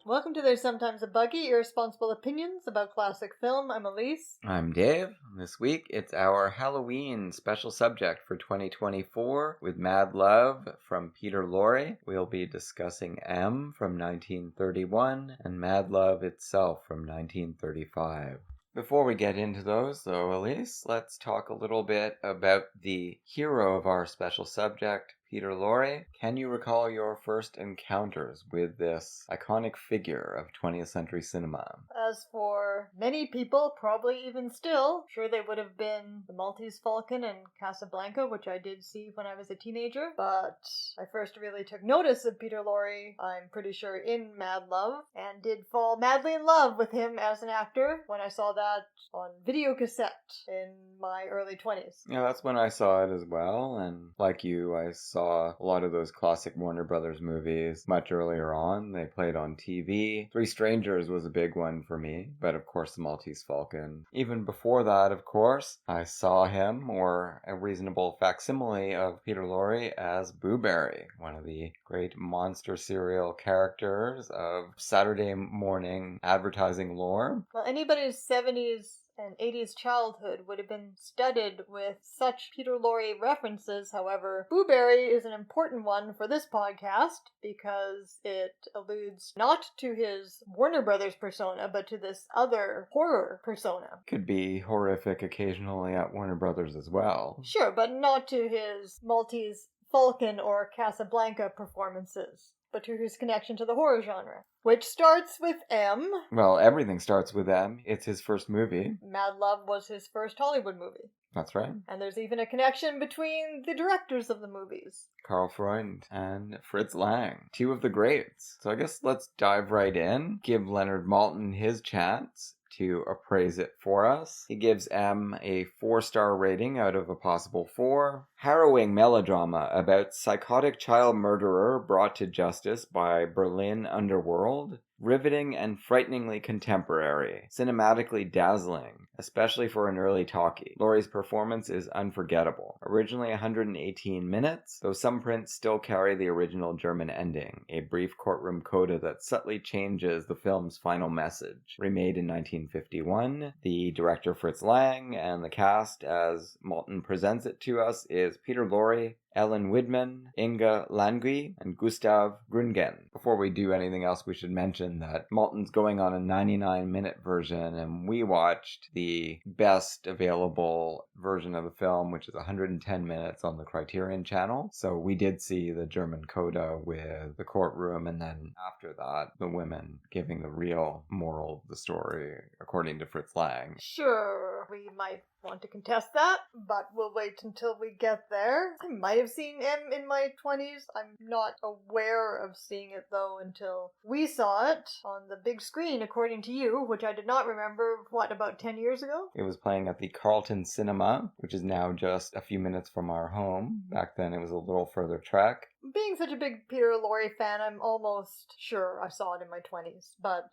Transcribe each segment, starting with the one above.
Welcome to There's Sometimes a Buggy, Irresponsible Opinions about Classic Film. I'm Elise. I'm Dave. This week it's our Halloween special subject for 2024 with Mad Love from Peter Lorre. We'll be discussing M from 1931 and Mad Love itself from 1935. Before we get into those, though, Elise, let's talk a little bit about the hero of our special subject, Peter Lorre. Can you recall your first encounters with this iconic figure of 20th century cinema? As for many people, probably even still, sure they would have been The Maltese Falcon and Casablanca, which I did see when I was a teenager. But I first really took notice of Peter Lorre, I'm pretty sure, in Mad Love, and did fall madly in love with him as an actor when I saw that on video cassette in my early 20s. Yeah, that's when I saw it as well, and like you, I saw a lot of those classic Warner Brothers movies much earlier on. They played on TV. Three Strangers was a big one for me, but of course The Maltese Falcon. Even before that, of course, I saw him, or a reasonable facsimile of Peter Lorre, as Booberry, one of the great monster serial characters of Saturday morning advertising lore. Well, anybody's 70s and 80s childhood would have been studded with such Peter Lorre references. However, Booberry is an important one for this podcast because it alludes not to his Warner Brothers persona, but to this other horror persona. Could be horrific occasionally at Warner Brothers as well. Sure, but not to his Maltese Falcon or Casablanca performances, but to his connection to the horror genre, which starts with M. Well, everything starts with M. It's his first movie. Mad Love was his first Hollywood movie. That's right. And there's even a connection between the directors of the movies. Karl Freund and Fritz Lang, two of the greats. So I guess let's dive right in, give Leonard Maltin his chance to appraise it for us. He gives M a 4-star rating out of a possible 4. Harrowing melodrama about psychotic child murderer brought to justice by Berlin underworld. Riveting and frighteningly contemporary. Cinematically dazzling, especially for an early talkie. Lorre's performance is unforgettable. Originally 118 minutes, though some prints still carry the original German ending, a brief courtroom coda that subtly changes the film's final message. Remade in 1951, the director Fritz Lang and the cast, as Maltin presents it to us, is Peter Lorre, Ellen Widman, Inga Langui, and Gustav Gründgen. Before we do anything else, we should mention that Maltin's going on a 99-minute version, and we watched the best available version of the film, which is 110 minutes on the Criterion channel. So we did see the German coda with the courtroom, and then after that, the women giving the real moral of the story, according to Fritz Lang. Sure, we might want to contest that, but we'll wait until we get there. I might have seen M in my 20s. I'm not aware of seeing it, though, until we saw it on the big screen, according to you, which I did not remember, about 10 years ago? It was playing at the Carlton Cinema, which is now just a few minutes from our home. Back then it was a little further trek. Being such a big Peter Lorre fan, I'm almost sure I saw it in my 20s, but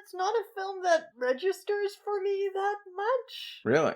it's not a film that registers for me that much. Really?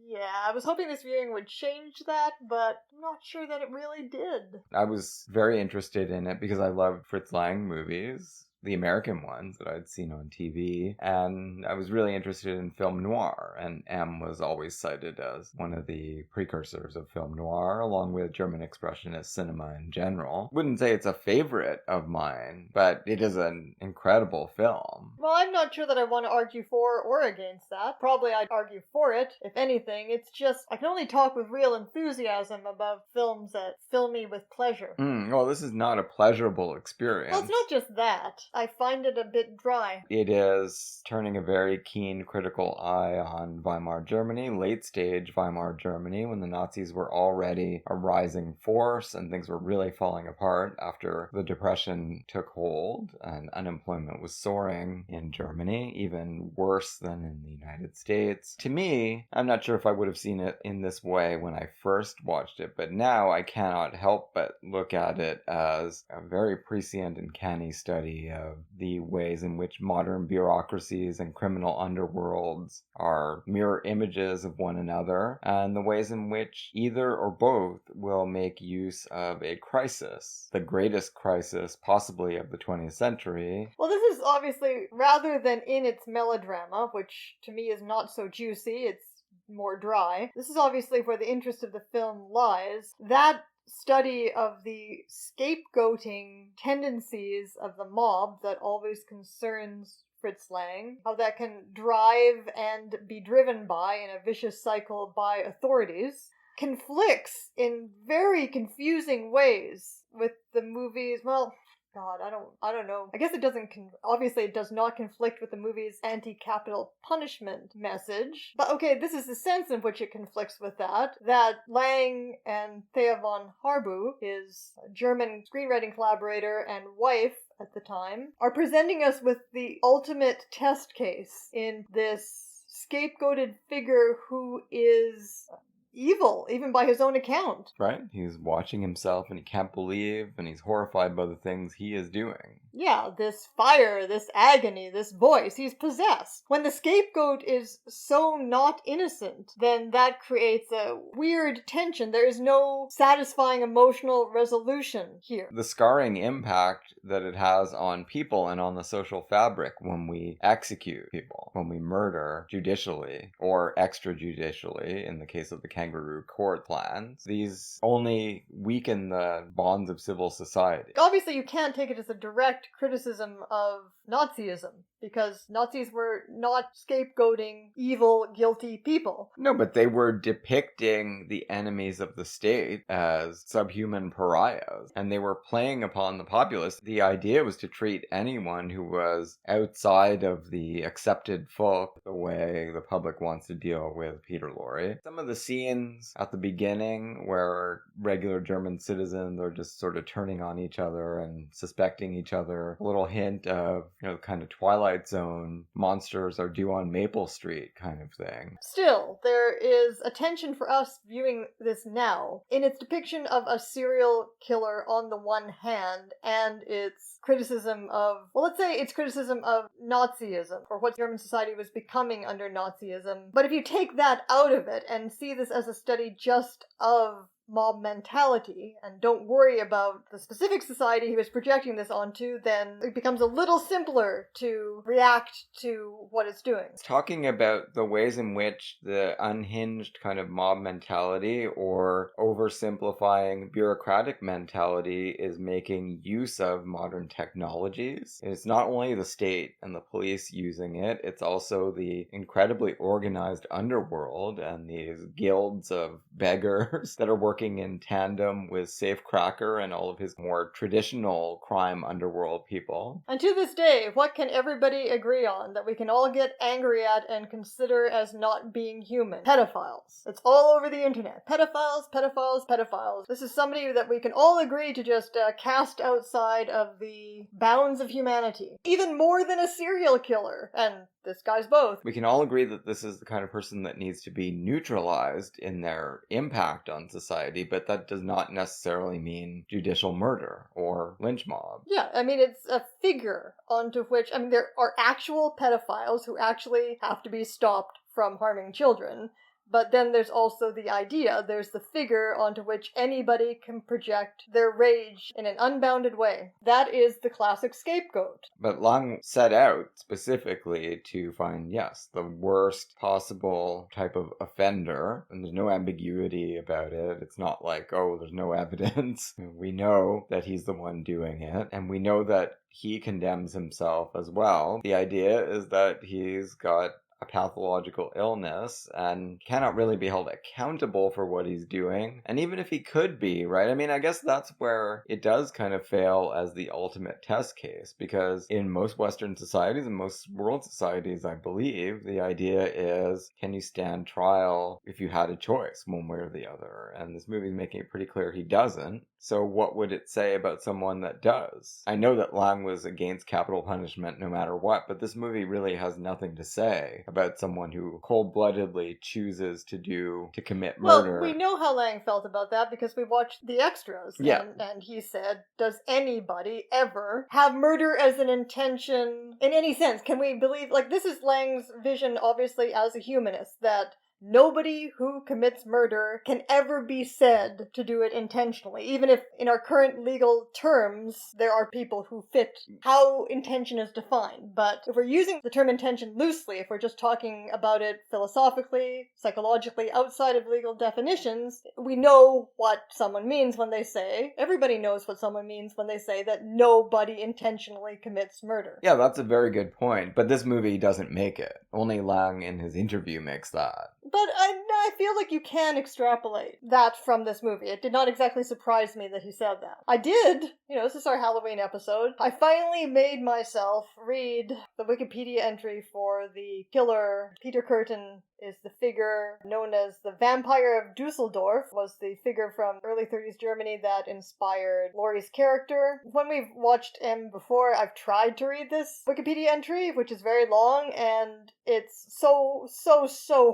Yeah, I was hoping this viewing would change that, but I'm not sure that it really did. I was very interested in it because I loved Fritz Lang movies. The American ones that I'd seen on TV, and I was really interested in film noir, and M was always cited as one of the precursors of film noir, along with German Expressionist cinema in general. Wouldn't say it's a favorite of mine, but it is an incredible film. Well, I'm not sure that I want to argue for or against that. Probably I'd argue for it. If anything, it's just, I can only talk with real enthusiasm about films that fill me with pleasure. Well, this is not a pleasurable experience. Well, it's not just that. I find it a bit dry. It is turning a very keen critical eye on Weimar Germany, late stage Weimar Germany, when the Nazis were already a rising force and things were really falling apart after the Depression took hold and unemployment was soaring in Germany, even worse than in the United States. To me, I'm not sure if I would have seen it in this way when I first watched it, but now I cannot help but look at it as a very prescient and canny study of the ways in which modern bureaucracies and criminal underworlds are mirror images of one another, and the ways in which either or both will make use of a crisis, the greatest crisis possibly of the 20th century. Well, this is obviously, rather than in its melodrama, which to me is not so juicy, it's more dry, this is obviously where the interest of the film lies. That study of the scapegoating tendencies of the mob that always concerns Fritz Lang, how that can drive and be driven by, in a vicious cycle, by authorities, conflicts in very confusing ways with the movies. Well, God, I don't know. I guess it doesn't, obviously it does not conflict with the movie's anti-capital punishment message. But okay, this is the sense in which it conflicts with that Lang and Thea von Harbu, his German screenwriting collaborator and wife at the time, are presenting us with the ultimate test case in this scapegoated figure who is evil, even by his own account. Right? He's watching himself and he can't believe, and he's horrified by the things he is doing. Yeah, this fire, this agony, this voice, he's possessed. When the scapegoat is so not innocent, then that creates a weird tension. There is no satisfying emotional resolution here. The scarring impact that it has on people and on the social fabric when we execute people, when we murder judicially or extrajudicially, in the case of the kangaroo court plans, these only weaken the bonds of civil society. Obviously, you can't take it as a direct criticism of Nazism, because Nazis were not scapegoating evil, guilty people. No, but they were depicting the enemies of the state as subhuman pariahs, and they were playing upon the populace. The idea was to treat anyone who was outside of the accepted folk the way the public wants to deal with Peter Lorre. Some of the scenes at the beginning where regular German citizens are just sort of turning on each other and suspecting each other, a little hint of, the kind of Twilight Zone monsters are due on Maple Street kind of thing. Still, there is a tension for us viewing this now in its depiction of a serial killer on the one hand, and its criticism of, well, let's say its criticism of Nazism, or what German society was becoming under Nazism. But if you take that out of it and see this as a study just of mob mentality and don't worry about the specific society he was projecting this onto, then it becomes a little simpler to react to what it's doing. Talking about the ways in which the unhinged kind of mob mentality or oversimplifying bureaucratic mentality is making use of modern technologies. It's not only the state and the police using it, it's also the incredibly organized underworld and these guilds of beggars that are working in tandem with Safecracker and all of his more traditional crime underworld people. And to this day, what can everybody agree on that we can all get angry at and consider as not being human? Pedophiles. It's all over the internet. Pedophiles, pedophiles, pedophiles. This is somebody that we can all agree to just cast outside of the bounds of humanity. Even more than a serial killer. And this guy's both. We can all agree that this is the kind of person that needs to be neutralized in their impact on society, but that does not necessarily mean judicial murder or lynch mob. Yeah, I mean, it's a figure onto which, there are actual pedophiles who actually have to be stopped from harming children. But then there's also the idea, there's the figure onto which anybody can project their rage in an unbounded way. That is the classic scapegoat. But Lang set out specifically to find, yes, the worst possible type of offender, and there's no ambiguity about it. It's not like, oh, there's no evidence. We know that he's the one doing it, and we know that he condemns himself as well. The idea is that he's got a pathological illness and cannot really be held accountable for what he's doing. And even if he could be, right? I mean, I guess that's where it does kind of fail as the ultimate test case, because in most Western societies and most world societies, I believe, the idea is, can you stand trial if you had a choice one way or the other? And this movie's making it pretty clear he doesn't. So what would it say about someone that does? I know that Lang was against capital punishment no matter what, but this movie really has nothing to say about someone who cold-bloodedly chooses to commit murder. Well, we know how Lang felt about that because we watched the extras. Yeah. And he said, does anybody ever have murder as an intention in any sense? Can we believe, like, this is Lang's vision, obviously, as a humanist, that nobody who commits murder can ever be said to do it intentionally, even if in our current legal terms there are people who fit how intention is defined. But if we're using the term intention loosely, if we're just talking about it philosophically, psychologically, outside of legal definitions, we know what someone means when they say, everybody knows what someone means when they say that nobody intentionally commits murder. Yeah, that's a very good point, but this movie doesn't make it. Only Lang in his interview makes that. But I feel like you can extrapolate that from this movie. It did not exactly surprise me that he said that. I did, this is our Halloween episode. I finally made myself read the Wikipedia entry for the killer. Peter Curtin is the figure known as the Vampire of Dusseldorf, was the figure from early 30s Germany that inspired Lorre's character. When we've watched M before, I've tried to read this Wikipedia entry, which is very long, and it's so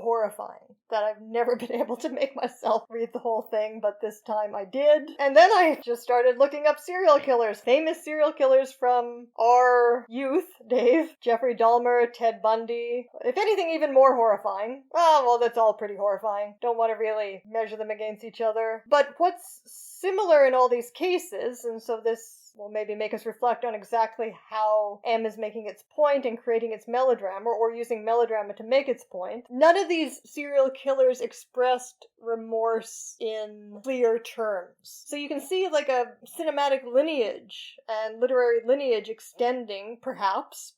horrifying that I've never been able to make myself read the whole thing, but this time I did. And then I just started looking up serial killers, famous serial killers from our youth, Dave. Jeffrey Dahmer, Ted Bundy. If anything, even more horrifying. Oh, well, that's all pretty horrifying. Don't want to really measure them against each other. But what's similar in all these cases, and so this will maybe make us reflect on exactly how M is making its point and creating its melodrama, or using melodrama to make its point. None of these serial killers expressed remorse in clear terms. So you can see like a cinematic lineage and literary lineage extending, perhaps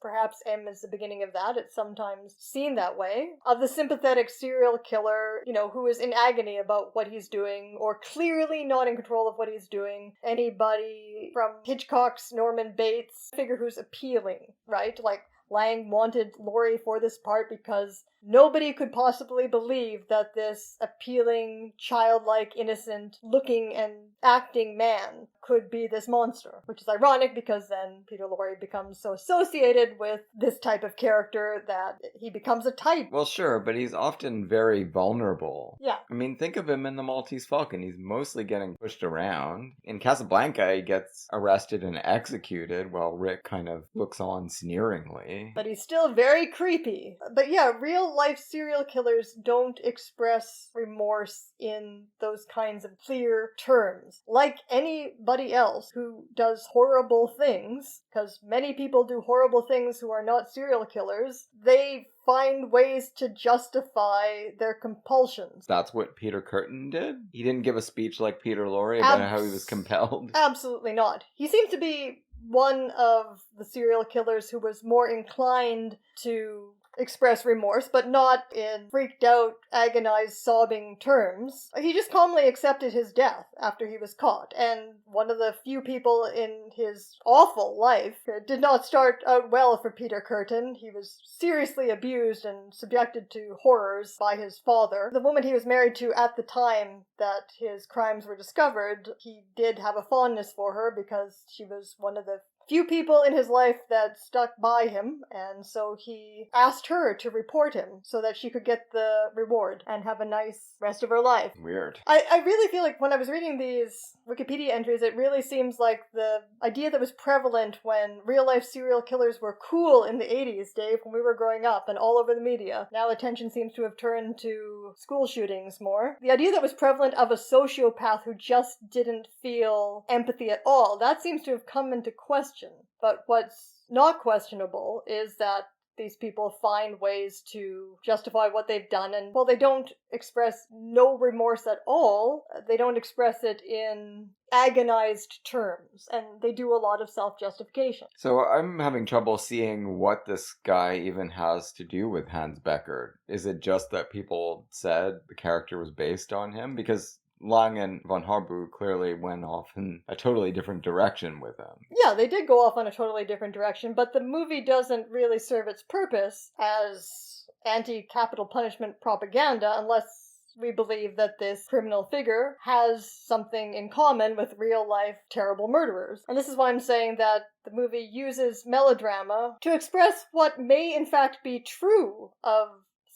M is the beginning of that, it's sometimes seen that way, of the sympathetic serial killer, who is in agony about what he's doing, or clearly not in control of what he's doing. Anybody from Hitchcock's Norman Bates, figure who's appealing, right? Like, Lang wanted Lorre for this part because nobody could possibly believe that this appealing, childlike, innocent looking and acting man could be this monster, which is ironic because then Peter Lorre becomes so associated with this type of character that he becomes a type. Well, sure, but he's often very vulnerable. Yeah. I mean, think of him in The Maltese Falcon. He's mostly getting pushed around. In Casablanca, he gets arrested and executed while Rick kind of looks on sneeringly. But he's still very creepy. But yeah, real-life serial killers don't express remorse in those kinds of clear terms. Like anybody else who does horrible things, because many people do horrible things who are not serial killers, they find ways to justify their compulsions. That's what Peter Curtin did? He didn't give a speech like Peter Lorre about how he was compelled? Absolutely not. He seems to be one of the serial killers who was more inclined to express remorse, but not in freaked out, agonized, sobbing terms. He just calmly accepted his death after he was caught, and one of the few people in his awful life. It did not start out well for Peter Curtin. He was seriously abused and subjected to horrors by his father. The woman he was married to at the time that his crimes were discovered, he did have a fondness for her because she was one of the few people in his life that stuck by him, and so he asked her to report him so that she could get the reward and have a nice rest of her life. Weird. I really feel like when I was reading these Wikipedia entries, it really seems like the idea that was prevalent when real-life serial killers were cool in the 80s, Dave, when we were growing up and all over the media. Now attention seems to have turned to school shootings more. The idea that was prevalent of a sociopath who just didn't feel empathy at all, that seems to have come into question. But what's not questionable is that these people find ways to justify what they've done, and while they don't express no remorse at all, they don't express it in agonized terms, and they do a lot of self-justification. So I'm having trouble seeing what this guy even has to do with Hans Becker. Is it just that people said the character was based on him? Because Lang and von Harbu clearly went off in a totally different direction with him. Yeah, they did go off on a totally different direction, but the movie doesn't really serve its purpose as anti-capital punishment propaganda unless we believe that this criminal figure has something in common with real-life terrible murderers. And this is why I'm saying that the movie uses melodrama to express what may in fact be true of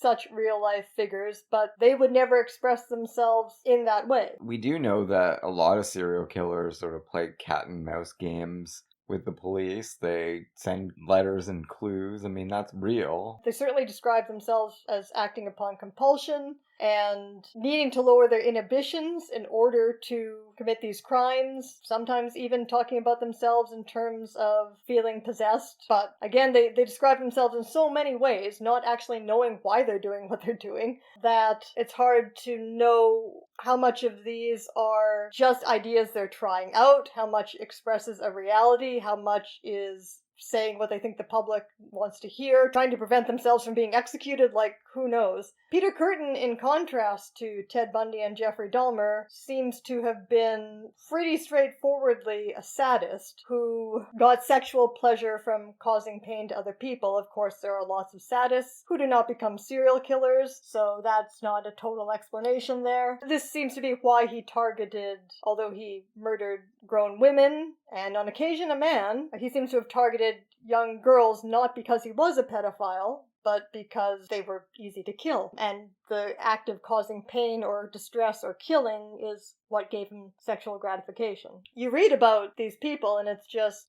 such real-life figures, but they would never express themselves in that way. We do know that a lot of serial killers sort of play cat and mouse games with the police. They send letters and clues. I mean, that's real. They certainly describe themselves as acting upon compulsion and needing to lower their inhibitions in order to commit these crimes, sometimes even talking about themselves in terms of feeling possessed. But again, they describe themselves in so many ways, not actually knowing why they're doing what they're doing, that it's hard to know how much of these are just ideas they're trying out, how much expresses a reality, how much is saying what they think the public wants to hear, trying to prevent themselves from being executed, like, who knows. Peter Curtin, in contrast to Ted Bundy and Jeffrey Dahmer, seems to have been pretty straightforwardly a sadist who got sexual pleasure from causing pain to other people. Of course, there are lots of sadists who do not become serial killers, so that's not a total explanation there. This seems to be why he targeted, although he murdered grown women, and on occasion a man, he seems to have targeted young girls not because he was a pedophile, but because they were easy to kill. And the act of causing pain or distress or killing is what gave him sexual gratification. You read about these people and it's just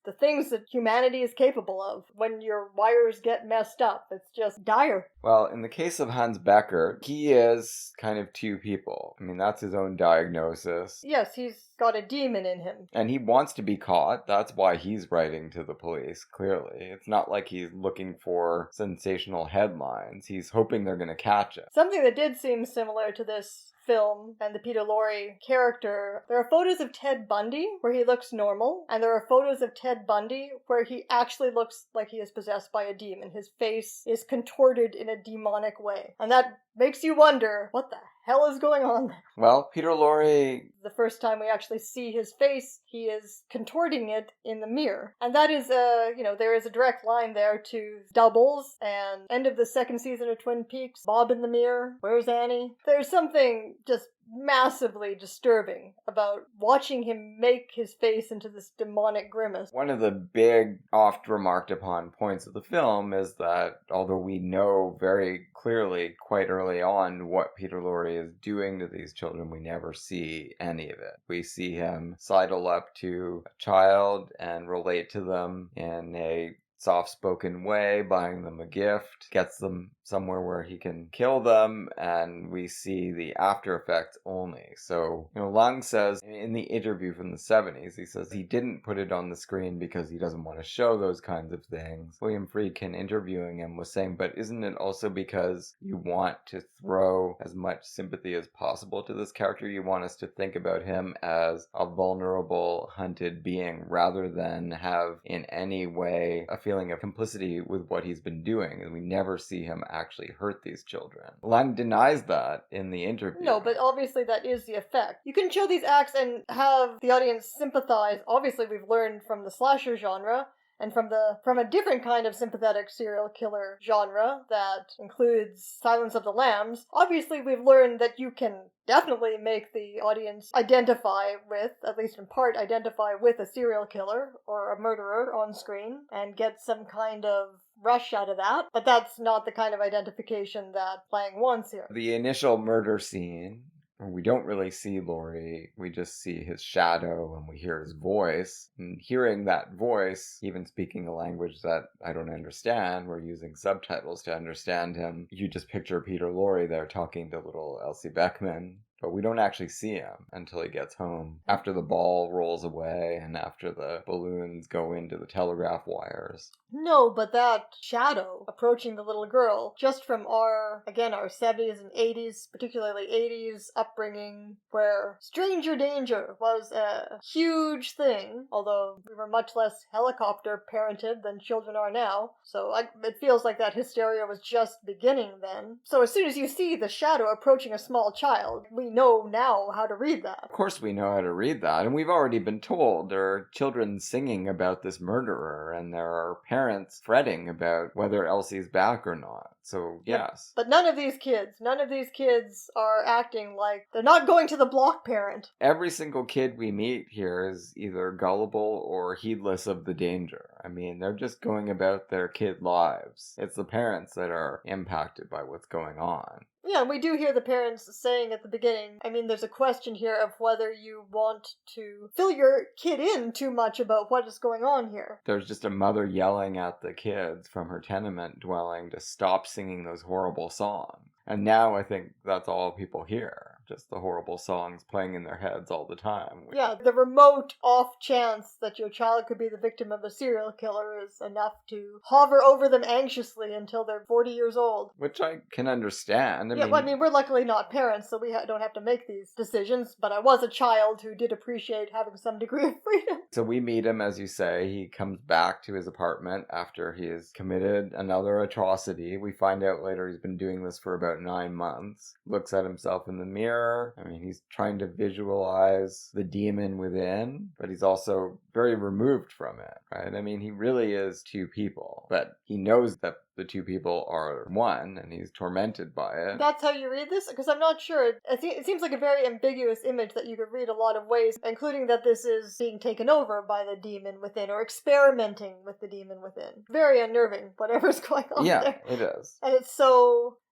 the things that humanity is capable of when your wires get messed up. It's just dire. Well, in the case of Hans Becker, he is kind of two people. I mean, that's his own diagnosis. Yes, he's got a demon in him. And he wants to be caught. That's why he's writing to the police, clearly. It's not like he's looking for sensational headlines. He's hoping they're going to catch him. Something that did seem similar to this film and the Peter Lorre character, there are photos of Ted Bundy where he looks normal, and there are photos of Ted Bundy where he actually looks like he is possessed by a demon. His face is contorted in a demonic way. And that makes you wonder, what the hell is going on there? Well, Peter Lorre... The first time we actually see his face, he is contorting it in the mirror. And that is, there is a direct line there to Doubles and end of the second season of Twin Peaks, Bob in the Mirror, Where's Annie? There's something just massively disturbing about watching him make his face into this demonic grimace. One of the big, oft remarked upon points of the film is that although we know very clearly quite early on what Peter Lorre is doing to these children, we never see any of it. We see him sidle up to a child and relate to them in a soft-spoken way, buying them a gift, gets them somewhere where he can kill them, and we see the after effects only. So, Lang says in the interview from the 70s, he says he didn't put it on the screen because he doesn't want to show those kinds of things. William Friedkin, interviewing him, was saying, but isn't it also because you want to throw as much sympathy as possible to this character? You want us to think about him as a vulnerable, hunted being rather than have in any way a feeling of complicity with what he's been doing, and we never see him actually hurt these children. Lang denies that in the interview. No, but obviously that is the effect. You can show these acts and have the audience sympathize. Obviously we've learned from the slasher genre and from a different kind of sympathetic serial killer genre that includes Silence of the Lambs. Obviously we've learned that you can definitely make the audience identify with, at least in part, identify with a serial killer or a murderer on screen and get some kind of rush out of that. But that's not the kind of identification that Lang wants here. The initial murder scene, we don't really see Lorre, we just see his shadow and we hear his voice. And hearing that voice, even speaking a language that I don't understand, we're using subtitles to understand him, you just picture Peter Lorre there talking to little Elsie Beckman, but we don't actually see him until he gets home, after the ball rolls away and after the balloons go into the telegraph wires. No, but that shadow approaching the little girl, just from our 70s and 80s, particularly 80s upbringing, where stranger danger was a huge thing, although we were much less helicopter parented than children are now, so it feels like that hysteria was just beginning then. So as soon as you see the shadow approaching a small child, we know now how to read that. Of course we know how to read that, and we've already been told there are children singing about this murderer, and there are parents fretting about whether Elsie's back or not. So, yes. But none of these kids are acting like they're not going to the block parent. Every single kid we meet here is either gullible or heedless of the danger. I mean, they're just going about their kid lives. It's the parents that are impacted by what's going on. Yeah, and we do hear the parents saying at the beginning, there's a question here of whether you want to fill your kid in too much about what is going on here. There's just a mother yelling at the kids from her tenement dwelling to stop singing those horrible songs. And now I think that's all people hear. Just the horrible songs playing in their heads all the time. Yeah, the remote off chance that your child could be the victim of a serial killer is enough to hover over them anxiously until they're 40 years old. Which I can understand. I mean, we're luckily not parents, so we don't have to make these decisions, but I was a child who did appreciate having some degree of freedom. So we meet him, as you say. He comes back to his apartment after he has committed another atrocity. We find out later he's been doing this for about 9 months. Looks at himself in the mirror. I mean, he's trying to visualize the demon within, but he's also very removed from it, right? I mean, he really is two people, but he knows that the two people are one, and he's tormented by it. That's how you read this? Because I'm not sure. It seems like a very ambiguous image that you could read a lot of ways, including that this is being taken over by the demon within, or experimenting with the demon within. Very unnerving, whatever's going on there. Yeah, it is. And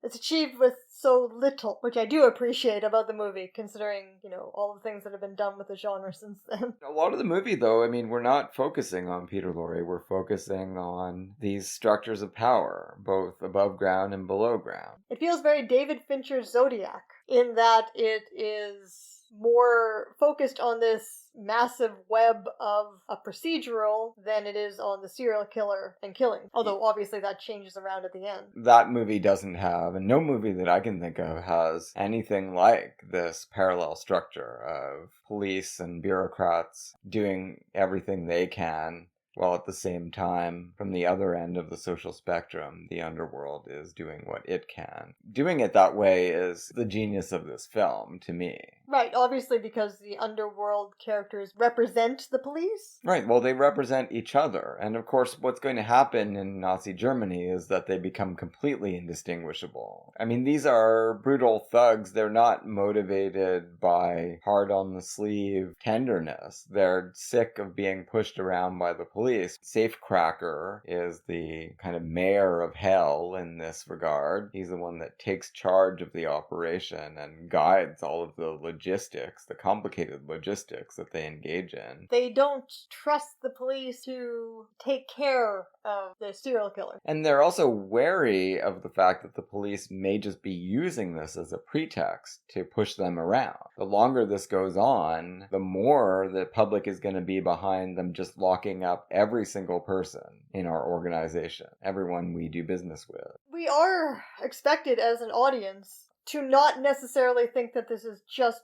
it's achieved with so little, which I do appreciate about the movie, considering, all the things that have been done with the genre since then. A lot of the movie, though, I mean, we're not focusing on Peter Lorre. We're focusing on these structures of power, both above ground and below ground. It feels very David Fincher's Zodiac, in that it is more focused on this massive web of a procedural than it is on the serial killer and killing. Although, obviously, that changes around at the end. That movie doesn't have, and no movie that I can think of has anything like this parallel structure of police and bureaucrats doing everything they can, while at the same time, from the other end of the social spectrum, the underworld is doing what it can. Doing it that way is the genius of this film, to me. Right, obviously because the underworld characters represent the police? Right, well, they represent each other. And of course, what's going to happen in Nazi Germany is that they become completely indistinguishable. I mean, these are brutal thugs. They're not motivated by hard-on-the-sleeve tenderness. They're sick of being pushed around by the police. Safecracker is the kind of mayor of hell in this regard. He's the one that takes charge of the operation and guides all of the logistics, the complicated logistics that they engage in. They don't trust the police to take care of the serial killer. And they're also wary of the fact that the police may just be using this as a pretext to push them around. The longer this goes on, the more the public is going to be behind them just locking up every single person in our organization, everyone we do business with. We are expected as an audience to not necessarily think that this is just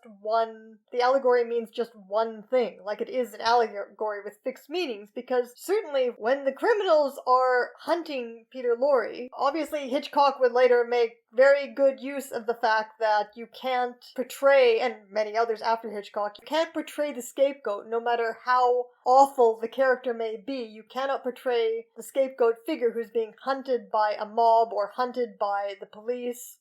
the allegory means just one thing, like it is an allegory with fixed meanings, because certainly when the criminals are hunting Peter Lorre, obviously Hitchcock would later make very good use of the fact that you can't portray, and many others after Hitchcock, you can't portray the scapegoat no matter how awful the character may be. You cannot portray the scapegoat figure who's being hunted by a mob or hunted by the police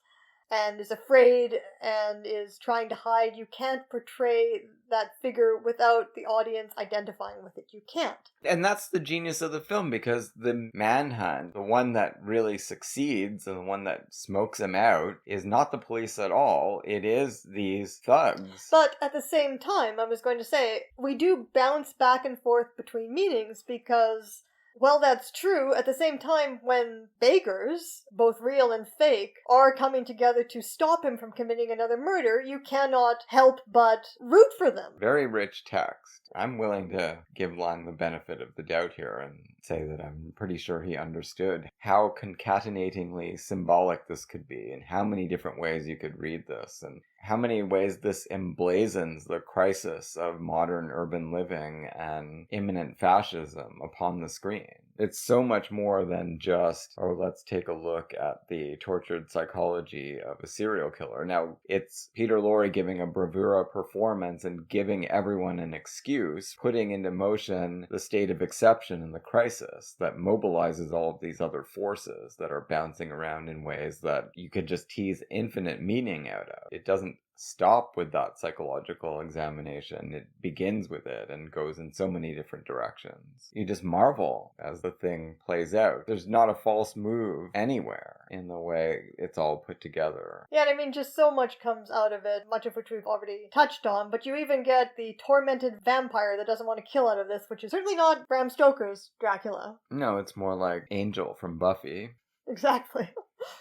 and is afraid and is trying to hide. You can't portray that figure without the audience identifying with it. You can't. And that's the genius of the film, because the manhunt, the one that really succeeds and the one that smokes him out, is not the police at all. It is these thugs. But at the same time, I was going to say, we do bounce back and forth between meanings, because Well, that's true. At the same time, when bakers, both real and fake, are coming together to stop him from committing another murder, you cannot help but root for them. Very rich text. I'm willing to give Lang the benefit of the doubt here and say that I'm pretty sure he understood how concatenatingly symbolic this could be and how many different ways you could read this and how many ways this emblazons the crisis of modern urban living and imminent fascism upon the screen. It's so much more than just, oh, let's take a look at the tortured psychology of a serial killer. Now, it's Peter Lorre giving a bravura performance and giving everyone an excuse, putting into motion the state of exception and the crisis that mobilizes all of these other forces that are bouncing around in ways that you could just tease infinite meaning out of. It doesn't stop with that psychological examination. It begins with it and goes in so many different directions. You just marvel as the thing plays out. There's not a false move anywhere in the way it's all put together. Yeah, and I mean, just so much comes out of it, much of which we've already touched on, but you even get the tormented vampire that doesn't want to kill out of this, which is certainly not Bram Stoker's Dracula. No, it's more like Angel from Buffy. Exactly.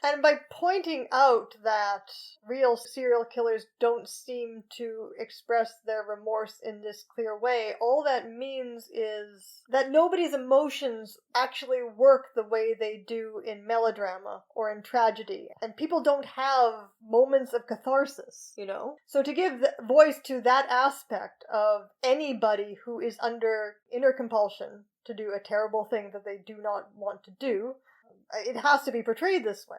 And by pointing out that real serial killers don't seem to express their remorse in this clear way, all that means is that nobody's emotions actually work the way they do in melodrama or in tragedy. And people don't have moments of catharsis, you know? So to give voice to that aspect of anybody who is under inner compulsion to do a terrible thing that they do not want to do, it has to be portrayed this way.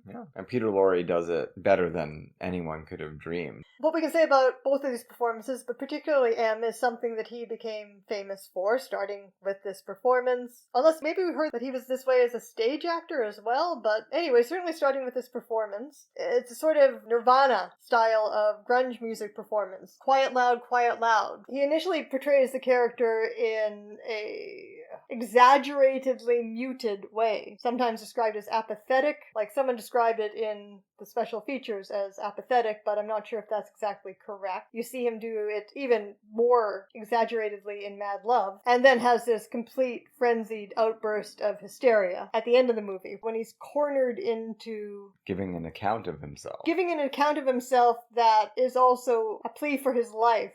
Yeah. And Peter Lorre does it better than anyone could have dreamed. What we can say about both of these performances, but particularly M, is something that he became famous for, starting with this performance. Unless maybe we heard that he was this way as a stage actor as well, but anyway, certainly starting with this performance. It's a sort of Nirvana style of grunge music performance. Quiet, loud, quiet, loud. He initially portrays the character in a exaggeratedly muted way, sometimes described as apathetic. Like someone described it in the special features as apathetic, but I'm not sure if that's exactly correct. You see him do it even more exaggeratedly in Mad Love, and then has this complete frenzied outburst of hysteria at the end of the movie when he's cornered into giving an account of himself. Giving an account of himself that is also a plea for his life.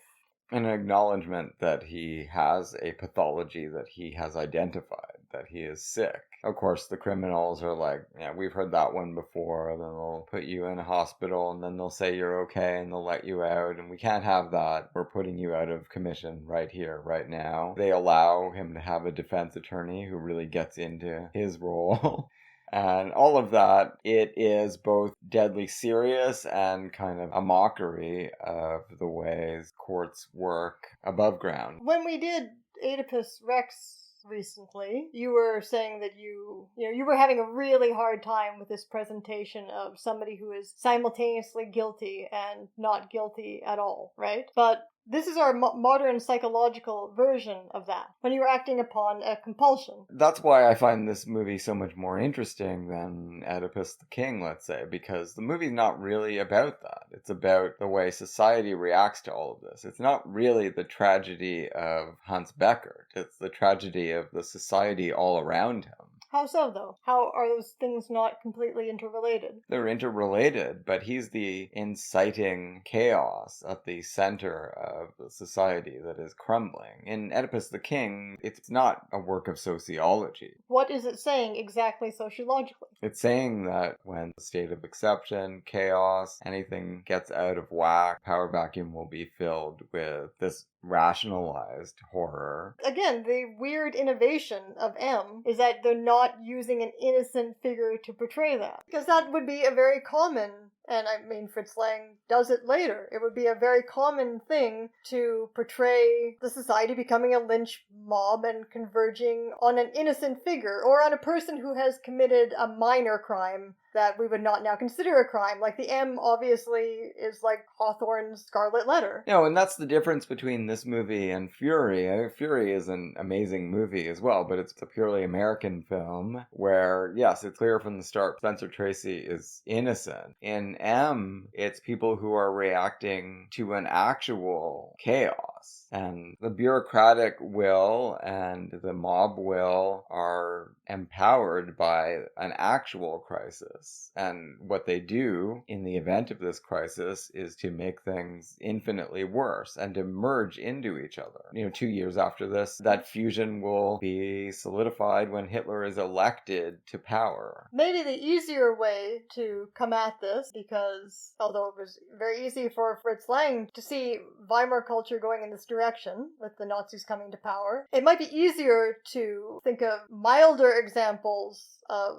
An acknowledgement that he has a pathology that he has identified, that he is sick. Of course, the criminals are like, yeah, we've heard that one before. Then they'll put you in a hospital, and then they'll say you're okay, and they'll let you out. And we can't have that. We're putting you out of commission right here, right now. They allow him to have a defense attorney who really gets into his role. And all of that, it is both deadly serious and kind of a mockery of the ways courts work above ground. When we did Oedipus Rex recently, you were saying that you were having a really hard time with this presentation of somebody who is simultaneously guilty and not guilty at all, right? But this is our modern psychological version of that, when you're acting upon a compulsion. That's why I find this movie so much more interesting than Oedipus the King, let's say, because the movie's not really about that. It's about the way society reacts to all of this. It's not really the tragedy of Hans Beckert. It's the tragedy of the society all around him. How so, though? How are those things not completely interrelated? They're interrelated, but he's the inciting chaos at the center of the society that is crumbling. In Oedipus the King, it's not a work of sociology. What is it saying exactly sociologically? It's saying that when the state of exception, chaos, anything gets out of whack, power vacuum will be filled with this rationalized horror. Again, the weird innovation of M is that they're not using an innocent figure to portray that. Because that would be a very common, and I mean Fritz Lang does it later, it would be a very common thing to portray the society becoming a lynch mob and converging on an innocent figure, or on a person who has committed a minor crime that we would not now consider a crime. Like the M obviously is like Hawthorne's Scarlet Letter. No, and that's the difference between this movie and Fury. Fury is an amazing movie as well, but it's a purely American film where, yes, it's clear from the start Spencer Tracy is innocent. In M, it's people who are reacting to an actual chaos. chaos. And the bureaucratic will and the mob will are empowered by an actual crisis. And what they do in the event of this crisis is to make things infinitely worse and to merge into each other. 2 years after this, that fusion will be solidified when Hitler is elected to power. Maybe the easier way to come at this, because although it was very easy for Fritz Lang to see Weimar culture going in this direction with the Nazis coming to power, it might be easier to think of milder examples of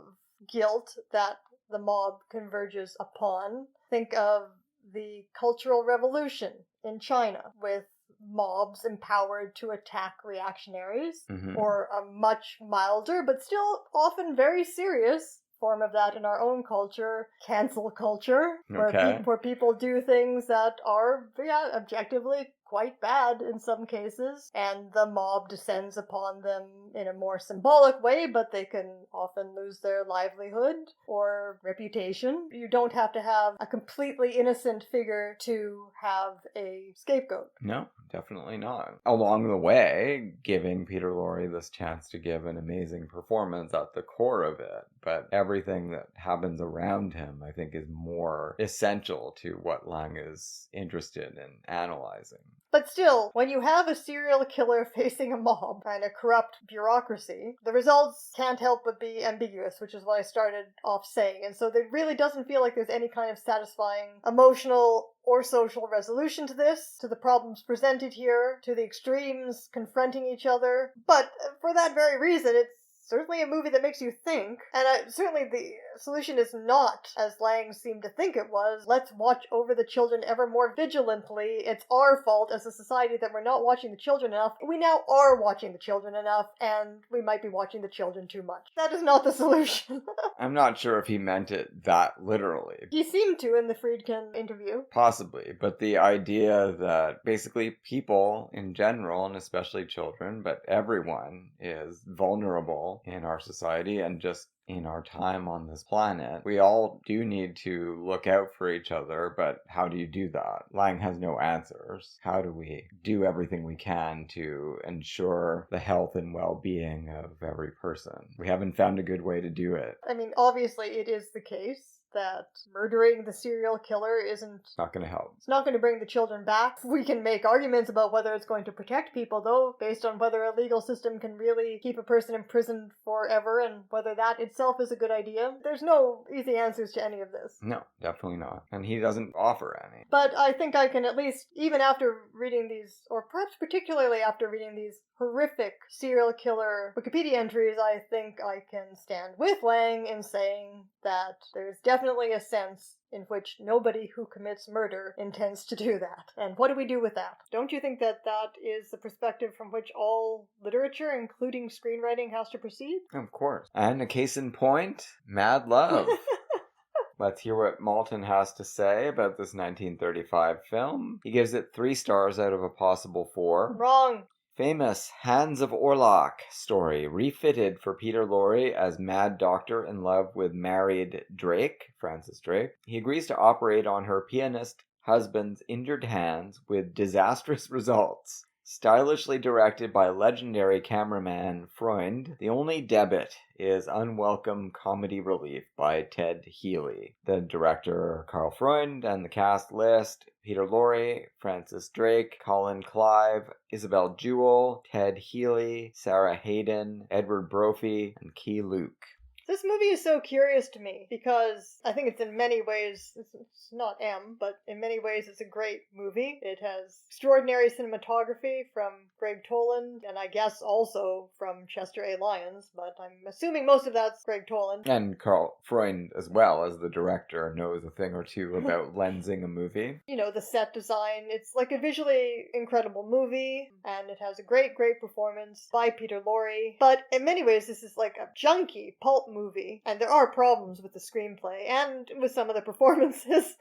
guilt that the mob converges upon. Think of the Cultural Revolution in China, with mobs empowered to attack reactionaries, or a much milder, but still often very serious form of that in our own culture, cancel culture, where people do things that are objectively quite bad in some cases, and the mob descends upon them in a more symbolic way, but they can often lose their livelihood or reputation. You don't have to have a completely innocent figure to have a scapegoat. No, definitely not. Along the way, giving Peter Lorre this chance to give an amazing performance at the core of it, but everything that happens around him, I think, is more essential to what Lang is interested in analyzing. But still, when you have a serial killer facing a mob and a corrupt bureaucracy, the results can't help but be ambiguous, which is what I started off saying. And so it really doesn't feel like there's any kind of satisfying emotional or social resolution to this, to the problems presented here, to the extremes confronting each other. But for that very reason, it's certainly a movie that makes you think, and certainly the solution is not, as Lang seemed to think it was, let's watch over the children ever more vigilantly. It's our fault as a society that we're not watching the children enough. We now are watching the children enough, and we might be watching the children too much. That is not the solution. I'm not sure if he meant it that literally. He seemed to in the Friedkin interview. Possibly, but the idea that basically people in general, and especially children, but everyone is vulnerable in our society and just in our time on this planet. We all do need to look out for each other, but how do you do that? Lang has no answers. How do we do everything we can to ensure the health and well-being of every person? We haven't found a good way to do it. I mean, obviously it is the case that murdering the serial killer isn't... not going to help. It's not going to bring the children back. We can make arguments about whether it's going to protect people, though, based on whether a legal system can really keep a person imprisoned forever, and whether that itself is a good idea. There's no easy answers to any of this. No, definitely not. And he doesn't offer any. But I think I can at least, even after reading these, or perhaps particularly after reading these horrific serial killer Wikipedia entries, I think I can stand with Lang in saying that there's definitely a sense in which nobody who commits murder intends to do that. And what do we do with that? Don't you think that that is the perspective from which all literature, including screenwriting, has to proceed? Of course. And a case in point, Mad Love. Let's hear what Maltin has to say about this 1935 film. He gives it 3 stars out of a possible 4. Wrong. Famous Hans of Orlach story refitted for Peter Lorre as mad doctor in love with married Drake, Francis Drake. He agrees to operate on her pianist husband's injured hands with disastrous results. Stylishly directed by legendary cameraman Freund, the only debut is unwelcome comedy relief by Ted Healy. The director, Karl Freund, and the cast list: Peter Lorre, Francis Drake, Colin Clive, Isabel Jewell, Ted Healy, Sarah Hayden, Edward Brophy, and Key Luke. This movie is so curious to me because I think it's in many ways, it's not but in many ways it's a great movie. It has extraordinary cinematography from Greg Toland, and I guess also from Chester A. Lyons, but I'm assuming most of that's Greg Toland. And Karl Freund, as well as the director, knows a thing or two about lensing a movie. You know, the set design, it's like a visually incredible movie, and it has a great, great performance by Peter Lorre. But in many ways, this is like a junky pulp movie, and there are problems with the screenplay and with some of the performances.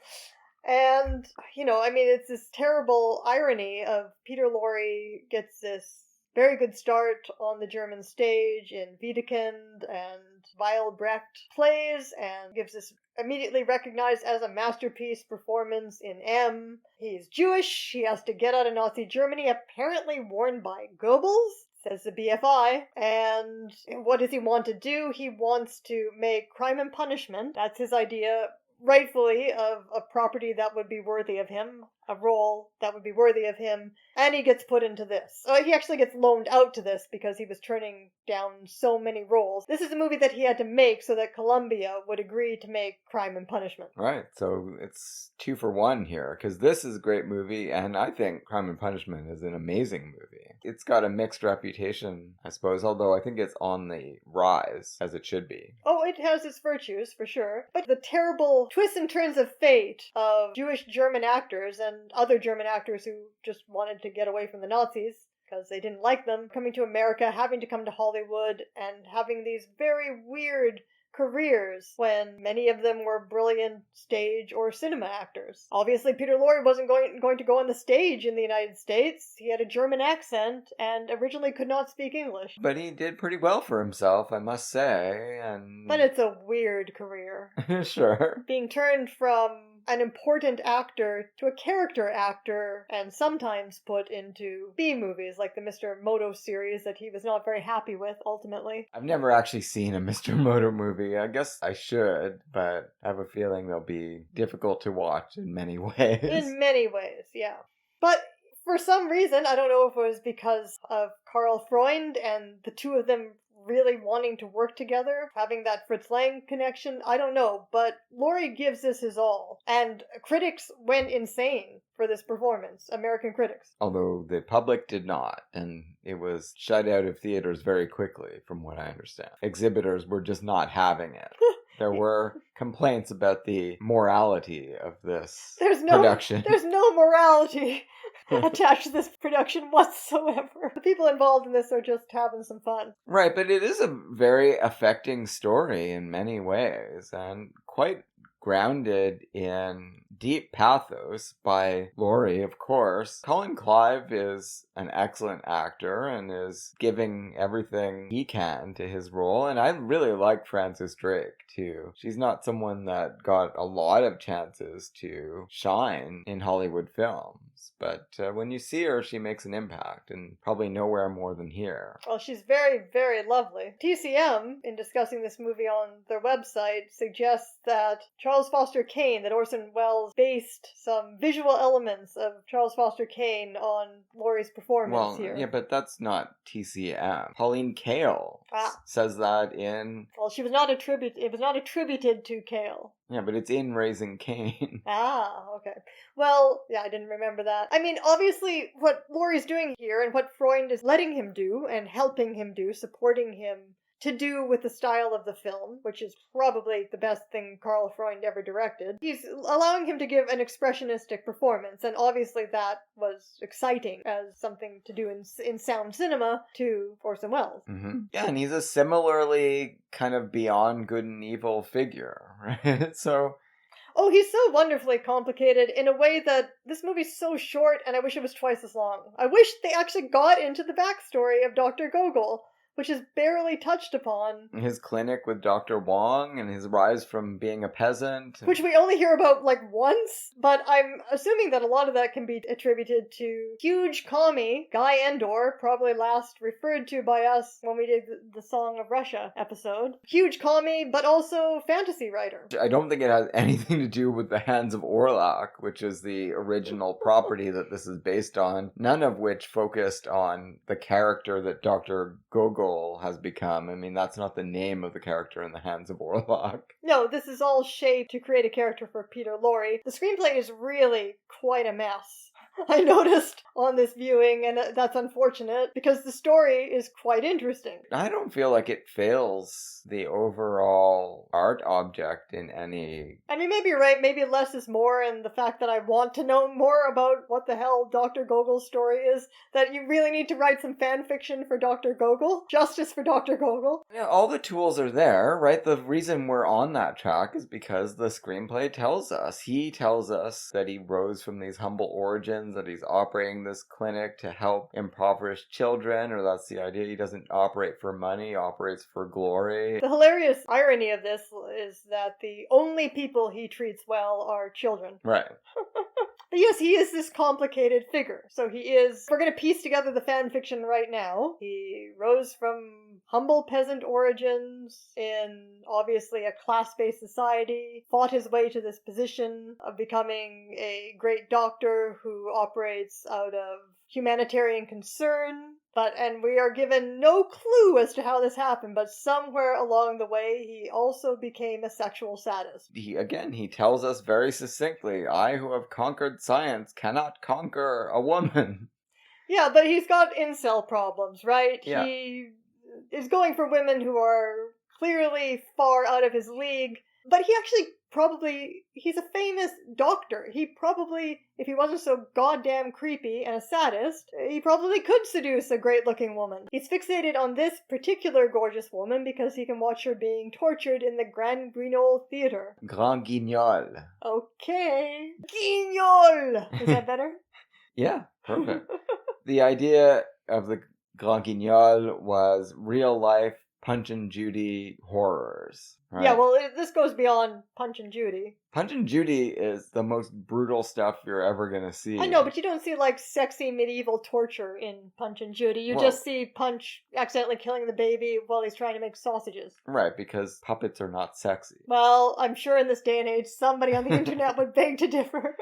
And, you know, I mean, it's this terrible irony of Peter Lorre gets this very good start on the German stage in Wiedekind and Weilbrecht plays, and gives this immediately recognized as a masterpiece performance in M. He's Jewish, he has to get out of Nazi Germany, apparently warned by Goebbels, says the BFI. And what does he want to do? He wants to make Crime and Punishment, that's his idea, rightfully, of a property that would be worthy of him, a role that would be worthy of him, and he gets put into this. He actually gets loaned out to this because he was turning down so many roles. This is a movie that he had to make so that Columbia would agree to make Crime and Punishment. Right, so it's 2 for 1 here, because this is a great movie, and I think Crime and Punishment is an amazing movie. It's got a mixed reputation, I suppose, although I think it's on the rise, as it should be. Oh, it has its virtues, for sure. But the terrible twists and turns of fate of Jewish German actors and other German actors who just wanted to get away from the Nazis because they didn't like them, coming to America, having to come to Hollywood, and having these very weird careers when many of them were brilliant stage or cinema actors. Obviously, Peter Lorre wasn't going to go on the stage in the United States. He had a German accent and originally could not speak English. But he did pretty well for himself, I must say, But it's a weird career. Sure. Being turned from an important actor to a character actor and sometimes put into B-movies like the Mr. Moto series that he was not very happy with ultimately. I've never actually seen a Mr. Moto movie. I guess I should, but I have a feeling they'll be difficult to watch in many ways. In many ways, yeah. But for some reason, I don't know if it was because of Karl Freund and the two of them really wanting to work together, having that Fritz Lang connection, I don't know, but Lorre gives this his all. And critics went insane for this performance, American critics. Although the public did not, and it was shut out of theaters very quickly, from what I understand. Exhibitors were just not having it. There were complaints about the morality of this production. There's no morality attached to this production whatsoever. The people involved in this are just having some fun. Right, but it is a very affecting story in many ways, and quite grounded in deep pathos by Lorre, of course. Colin Clive is an excellent actor and is giving everything he can to his role, and I really like Frances Drake too. She's not someone that got a lot of chances to shine in Hollywood films, but when you see her, she makes an impact, and probably nowhere more than here. Well, she's very, very lovely. TCM, in discussing this movie on their website, suggests that Charles Foster Kane, that Orson Welles based some visual elements of Charles Foster Kane on Lorre's performance here. Yeah, but that's not TCM. Pauline Kael says that in... Well, it was not attributed to Kael. Yeah, but it's in Raising Cain. Okay. Well, yeah, I didn't remember that. I mean, obviously, what Lorre's doing here and what Freund is letting him do and helping him do, supporting him to do with the style of the film, which is probably the best thing Karl Freund ever directed. He's allowing him to give an expressionistic performance, and obviously that was exciting as something to do in sound cinema to Orson Welles. Mm-hmm. Yeah, and he's a similarly kind of beyond good and evil figure, right? So... Oh, he's so wonderfully complicated in a way that this movie's so short, and I wish it was twice as long. I wish they actually got into the backstory of Dr. Gogol, which is barely touched upon. His clinic with Dr. Wong and his rise from being a peasant. Which we only hear about, once, but I'm assuming that a lot of that can be attributed to huge commie, Guy Endor, probably last referred to by us when we did the Song of Russia episode. Huge commie, but also fantasy writer. I don't think it has anything to do with the Hands of Orlok, which is the original property that this is based on, none of which focused on the character that Dr. Gogol has become. I mean, that's not the name of the character in the Hands of Orlok. No, this is all shaped to create a character for Peter Lorre. The screenplay is really quite a mess, I noticed on this viewing, and that's unfortunate because the story is quite interesting. I don't feel like it fails the overall art object in any... I mean, maybe you're right, maybe less is more, and the fact that I want to know more about what the hell Dr. Gogol's story is, that you really need to write some fan fiction for Dr. Gogol. Justice for Dr. Gogol. Yeah, all the tools are there, right? The reason we're on that track is because the screenplay tells us. He tells us that he rose from these humble origins orphans, that he's operating this clinic to help impoverished children, or that's the idea. He doesn't operate for money, he operates for glory. The hilarious irony of this is that the only people he treats well are children. Right. But yes, he is this complicated figure. So he is, we're going to piece together the fan fiction right now. He rose from humble peasant origins in obviously a class-based society, fought his way to this position of becoming a great doctor who operates out of humanitarian concern. And we are given no clue as to how this happened, but somewhere along the way, he also became a sexual sadist. He tells us very succinctly, I who have conquered science cannot conquer a woman. Yeah, but he's got incel problems, right? Yeah. He is going for women who are clearly far out of his league, but he actually he's a famous doctor. He probably, if he wasn't so goddamn creepy and a sadist, he probably could seduce a great-looking woman. He's fixated on this particular gorgeous woman because he can watch her being tortured in the Grand Guignol Theatre. Grand Guignol. Okay. Guignol! Is that better? Yeah, perfect. The idea of the Grand Guignol was real-life Punch and Judy horrors. Right? Yeah, well, this goes beyond Punch and Judy. Punch and Judy is the most brutal stuff you're ever going to see. I know, but you don't see, sexy medieval torture in Punch and Judy. You just see Punch accidentally killing the baby while he's trying to make sausages. Right, because puppets are not sexy. Well, I'm sure in this day and age, somebody on the internet would beg to differ.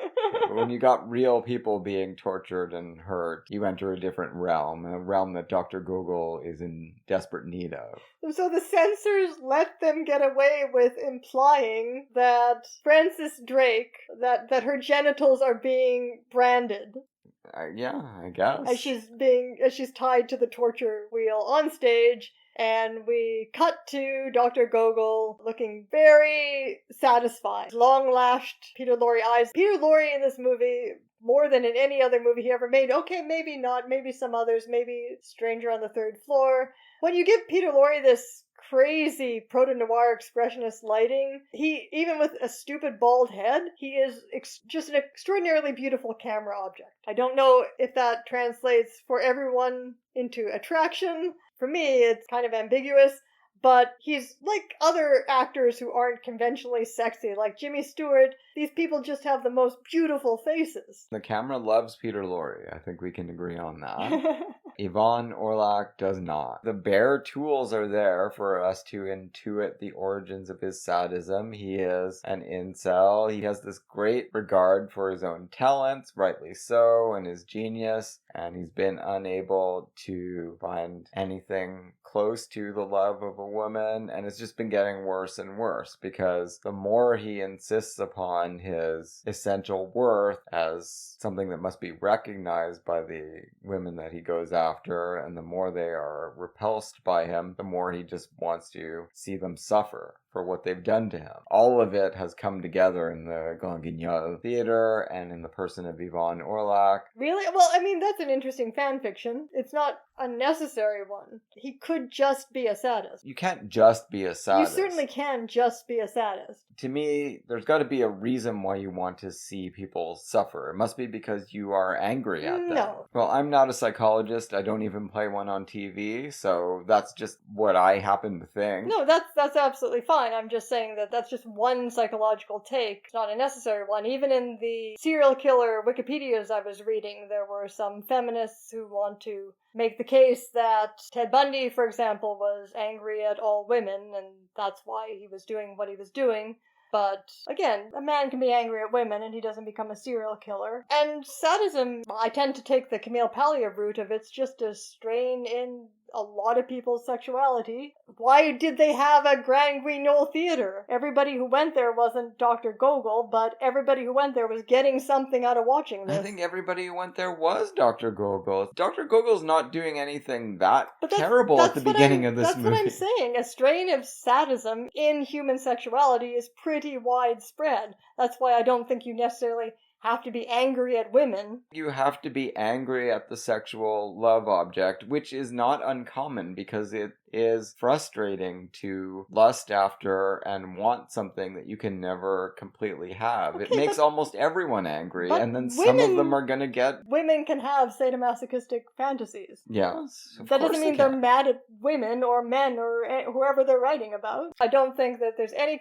When you got real people being tortured and hurt, you enter a different realm, a realm that Dr. Google is in desperate need of. So the censors let them get away with implying that Frances Drake, that her genitals are being branded. Yeah, I guess. As she's tied to the torture wheel on stage. And we cut to Dr. Gogol looking very satisfied. Long-lashed Peter Lorre eyes. Peter Lorre in this movie, more than in any other movie he ever made. Okay, maybe not. Maybe some others. Maybe Stranger on the Third Floor. When you give Peter Lorre this crazy proto-noir expressionist lighting, he, even with a stupid bald head, he is just an extraordinarily beautiful camera object. I don't know if that translates for everyone into attraction. For me, it's kind of ambiguous, but he's like other actors who aren't conventionally sexy, like Jimmy Stewart. These people just have the most beautiful faces. The camera loves Peter Lorre. I think we can agree on that. Yvonne Orlak does not. The bare tools are there for us to intuit the origins of his sadism. He is an incel. He has this great regard for his own talents, rightly so, and his genius, and he's been unable to find anything close to the love of a woman, and it's just been getting worse and worse because the more he insists upon his essential worth as something that must be recognized by the women that he goes after, and the more they are repulsed by him, the more he just wants to see them suffer for what they've done to him. All of it has come together in the Grand Guignol Theatre and in the person of Yvonne Orlak. Really? Well, I mean, that's an interesting fan fiction. It's not a necessary one. He could just be a sadist. You can't just be a sadist. You certainly can just be a sadist. To me, there's got to be a reason why you want to see people suffer. It must be because you are angry at them. No. Well, I'm not a psychologist. I don't even play one on TV, so that's just what I happen to think. No, that's absolutely fine. I'm just saying that that's just one psychological take. It's not a necessary one. Even in the serial killer Wikipedias I was reading, there were some feminists who want to make the case that Ted Bundy, for example, was angry at all women, and that's why he was doing what he was doing. But, again, a man can be angry at women and he doesn't become a serial killer. And sadism, I tend to take the Camille Paglia route of it's just a strain in a lot of people's sexuality. Why did they have a Grand Guignol Theatre? Everybody who went there wasn't Dr. Gogol, but everybody who went there was getting something out of watching this. I think everybody who went there was Dr. Gogol. Dr. Gogol's not doing anything terrible at the beginning of this movie. That's what I'm saying. A strain of sadism in human sexuality is pretty widespread. That's why I don't think you necessarily have to be angry at women. You have to be angry at the sexual love object, which is not uncommon because it is frustrating to lust after and want something that you can never completely have. Okay, it makes almost everyone angry, and then some women- of them are gonna get... Women can have sadomasochistic fantasies. Yes, That doesn't mean they're mad at women or men or whoever they're writing about. I don't think that there's any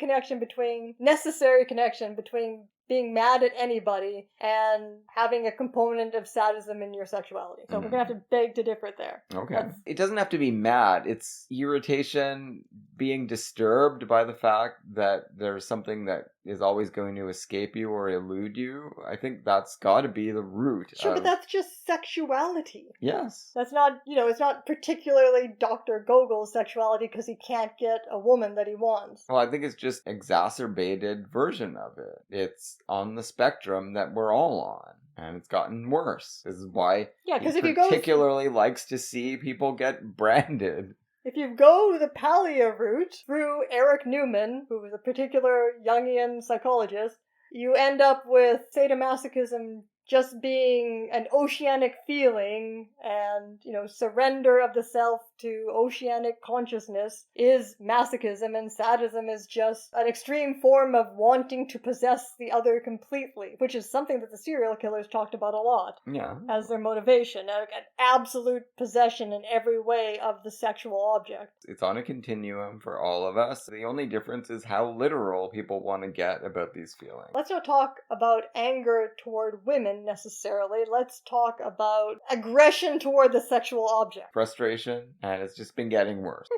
necessary connection between being mad at anybody and having a component of sadism in your sexuality. So we're going to have to beg to differ there. Okay. It doesn't have to be mad. It's irritation, being disturbed by the fact that there's something that is always going to escape you or elude you. I think that's got to be the root. Sure, but that's just sexuality. Yes. That's not, it's not particularly Dr. Gogol's sexuality because he can't get a woman that he wants. Well, I think it's just exacerbated version of it. It's on the spectrum that we're all on. And it's gotten worse. This is why he particularly likes to see people get branded. If you go the paleo route through Eric Newman, who was a particular Jungian psychologist, you end up with sadomasochism just being an oceanic feeling and, surrender of the self to oceanic consciousness is masochism, and sadism is just an extreme form of wanting to possess the other completely, which is something that the serial killers talked about a lot. Yeah. As their motivation, an absolute possession in every way of the sexual object. It's on a continuum for all of us. The only difference is how literal people want to get about these feelings. Let's not talk about anger toward women necessarily. Let's talk about aggression toward the sexual object. Frustration, and it's just been getting worse.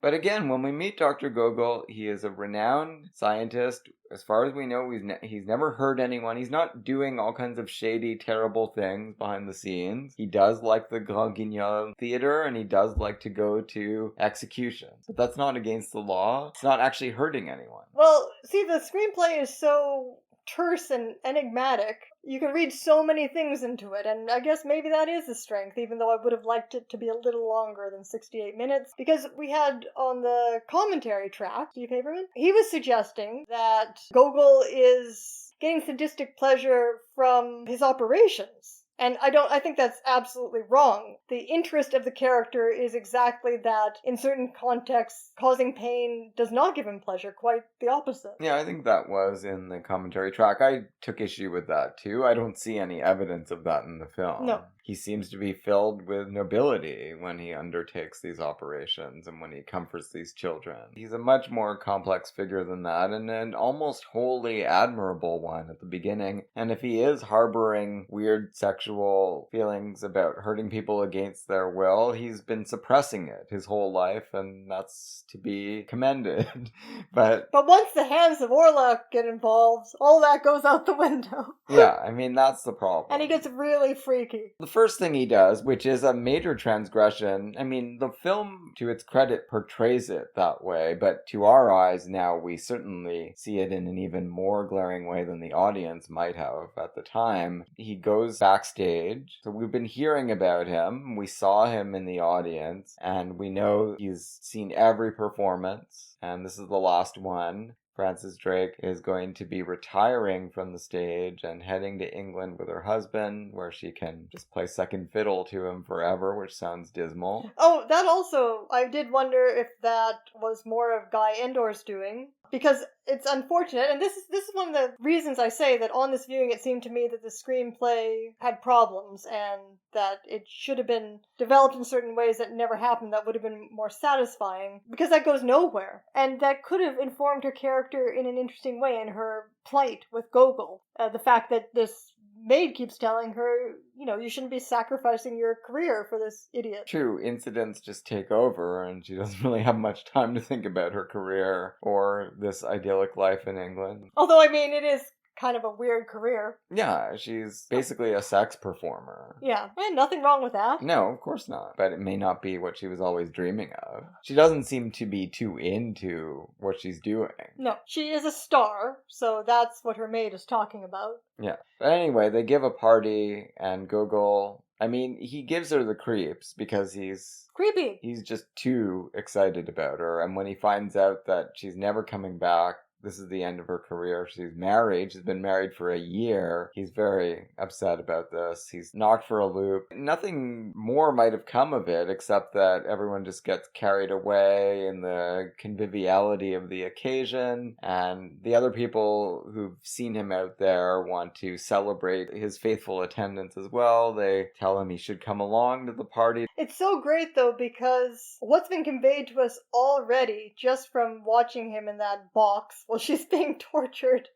But again, when we meet Dr. Gogol, he is a renowned scientist. As far as we know, he's never hurt anyone. He's not doing all kinds of shady, terrible things behind the scenes. He does like the Grand Guignol theater, and he does like to go to executions. But that's not against the law. It's not actually hurting anyone. Well, see, the screenplay is so terse and enigmatic. You can read so many things into it, and I guess maybe that is a strength, even though I would have liked it to be a little longer than 68 minutes, because we had on the commentary track, Steve Haberman, he was suggesting that Gogol is getting sadistic pleasure from his operations. And I think that's absolutely wrong. The interest of the character is exactly that in certain contexts, causing pain does not give him pleasure, quite the opposite. Yeah, I think that was in the commentary track. I took issue with that too. I don't see any evidence of that in the film. No. He seems to be filled with nobility when he undertakes these operations and when he comforts these children. He's a much more complex figure than that, and an almost wholly admirable one at the beginning. And if he is harboring weird sexual feelings about hurting people against their will, he's been suppressing it his whole life, and that's to be commended. But once the hands of Orla get involved, all that goes out the window. Yeah, I mean, that's the problem. And he gets really freaky. The first thing he does, which is a major transgression, I mean, the film, to its credit, portrays it that way, but to our eyes now, we certainly see it in an even more glaring way than the audience might have at the time. He goes backstage, so we've been hearing about him, we saw him in the audience, and we know he's seen every performance, and this is the last one. Frances Drake is going to be retiring from the stage and heading to England with her husband, where she can just play second fiddle to him forever, which sounds dismal. Oh, that also, I did wonder if that was more of Guy Endor's doing, because it's unfortunate, and this is one of the reasons I say that on this viewing it seemed to me that the screenplay had problems, and that it should have been developed in certain ways that never happened that would have been more satisfying, because that goes nowhere, and that could have informed her character in an interesting way in her plight with Gogol. The fact that this maid keeps telling her, you shouldn't be sacrificing your career for this idiot. True, incidents just take over, and she doesn't really have much time to think about her career or this idyllic life in England. Although, I mean, it is kind of a weird career. Yeah, she's basically a sex performer. Yeah, and nothing wrong with that. No, of course not. But it may not be what she was always dreaming of. She doesn't seem to be too into what she's doing. No, she is a star, so that's what her maid is talking about. Yeah. But anyway, they give a party, and Gogol, I mean, he gives her the creeps because he's creepy. He's just too excited about her, and when he finds out that she's never coming back this is the end of her career. She's married. She's been married for a year. He's very upset about this. He's knocked for a loop. Nothing more might have come of it except that everyone just gets carried away in the conviviality of the occasion, and the other people who've seen him out there want to celebrate his faithful attendance as well. They tell him he should come along to the party. It's so great, though, because what's been conveyed to us already just from watching him in that box while she's being tortured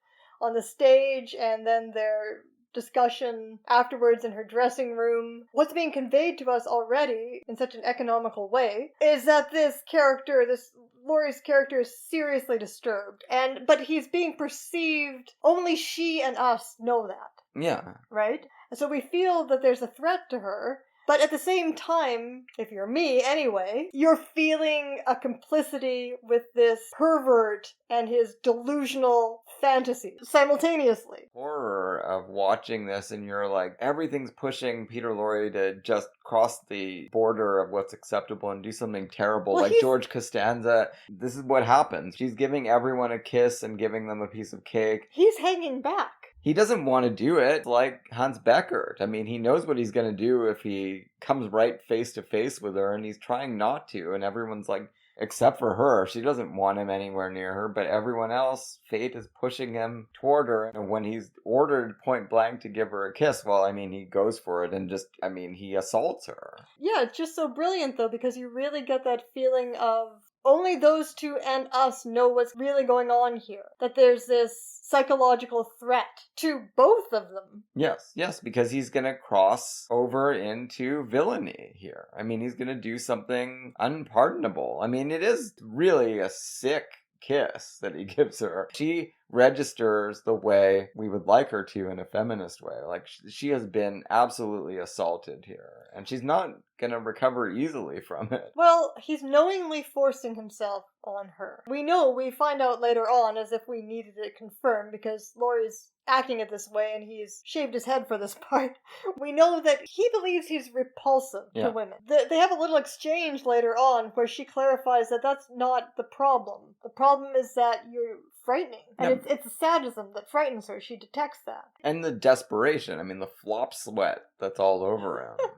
on the stage, and then their discussion afterwards in her dressing room, what's being conveyed to us already in such an economical way is that this Lorre's character is seriously disturbed, but he's being perceived, only she and us know that. Yeah. Right? And so we feel that there's a threat to her, but at the same time, if you're me anyway, you're feeling a complicity with this pervert and his delusional fantasies simultaneously. Horror of watching this, and you're like, everything's pushing Peter Lorre to just cross the border of what's acceptable and do something terrible. Well, like George Costanza, this is what happens. She's giving everyone a kiss and giving them a piece of cake. He's hanging back. He doesn't want to do it, like Hans Beckert. I mean, he knows what he's going to do if he comes right face to face with her, and he's trying not to, and everyone's like, except for her, she doesn't want him anywhere near her, but everyone else, fate is pushing him toward her, and when he's ordered point blank to give her a kiss, well, I mean, he goes for it, and he assaults her. Yeah, it's just so brilliant, though, because you really get that feeling of only those two and us know what's really going on here. That there's this psychological threat to both of them. Yes, because he's going to cross over into villainy here. I mean, he's going to do something unpardonable. I mean, it is really a sick kiss that he gives her. She registers the way we would like her to in a feminist way. Like, she has been absolutely assaulted here, and she's not gonna recover easily from it. Well, he's knowingly forcing himself on her. We find out later on, as if we needed it confirmed, because Lorre's acting it this way and he's shaved his head for this part. We know that he believes he's repulsive to women. They have a little exchange later on where she clarifies that that's not the problem. The problem is that you're frightening. And it's the sadism that frightens her. She detects that. And the desperation. I mean, the flop sweat that's all over him.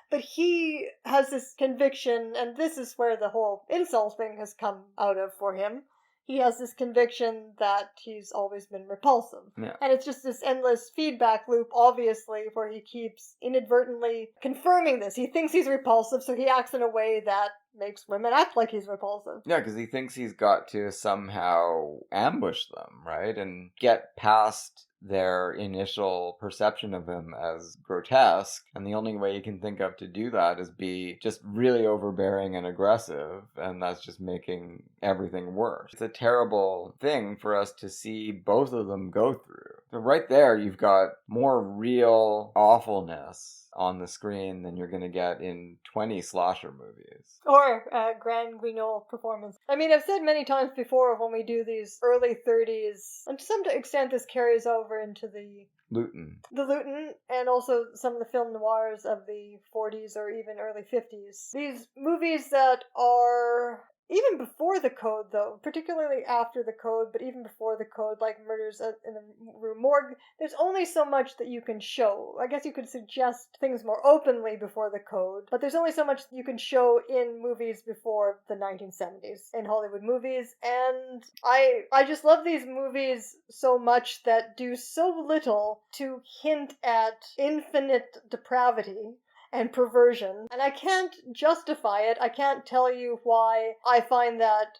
But he has this conviction, and this is where the whole incel thing has come out of for him. He has this conviction that he's always been repulsive. Yeah. And it's just this endless feedback loop, obviously, where he keeps inadvertently confirming this. He thinks he's repulsive, so he acts in a way that makes women act like he's repulsive. Yeah, because he thinks he's got to somehow ambush them, right? And get past their initial perception of him as grotesque, and the only way you can think of to do that is be just really overbearing and aggressive, and that's just making everything worse. It's a terrible thing for us to see both of them go through. So right there, you've got more real awfulness on the screen than you're going to get in 20 slasher movies. Or a Grand Guignol performance. I mean, I've said many times before when we do these early 30s, and to some extent this carries over into the Luton, and also some of the film noirs of the 40s or even early 50s. These movies that are even before the code, though, particularly after the code, but even before the code, like Murders in the Rue Morgue, there's only so much that you can show. I guess you could suggest things more openly before the code, but there's only so much you can show in movies before the 1970s, in Hollywood movies, and I just love these movies so much that do so little to hint at infinite depravity and perversion, and I can't justify it. I can't tell you why I find that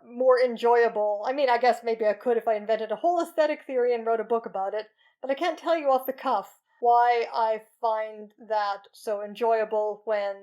more enjoyable. I mean, I guess maybe I could if I invented a whole aesthetic theory and wrote a book about it, but I can't tell you off the cuff why I find that so enjoyable when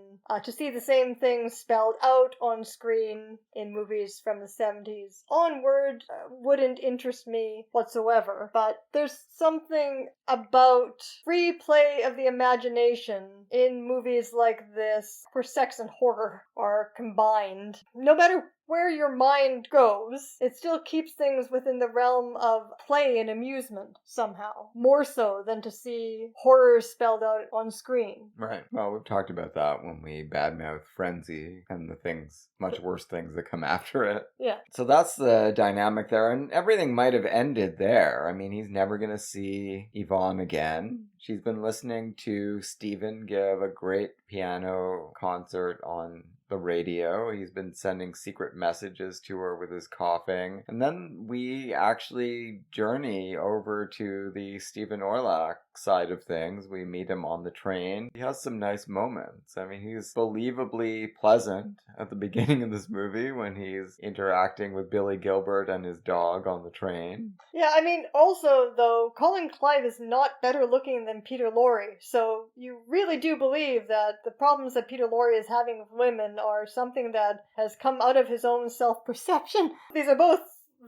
to see the same thing spelled out on screen in movies from the 70s onward wouldn't interest me whatsoever. But there's something about free play of the imagination in movies like this where sex and horror are combined. No matter where your mind goes, it still keeps things within the realm of play and amusement somehow, more so than to see horror spelled out on screen. Right. Well, we've talked about that when we badmouth Frenzy and the things, much worse things that come after it. Yeah. So that's the dynamic there, and everything might have ended there. I mean, he's never going to see Yvonne again. She's been listening to Stephen give a great piano concert on the radio. He's been sending secret messages to her with his coughing. And then we actually journey over to the Stephen Orlak side of things. We meet him on the train. He has some nice moments. I mean, he's believably pleasant at the beginning of this movie when he's interacting with Billy Gilbert and his dog on the train. Yeah, I mean, also, though, Colin Clive is not better looking than Peter Lorre, so you really do believe that the problems that Peter Lorre is having with women are something that has come out of his own self-perception. These are both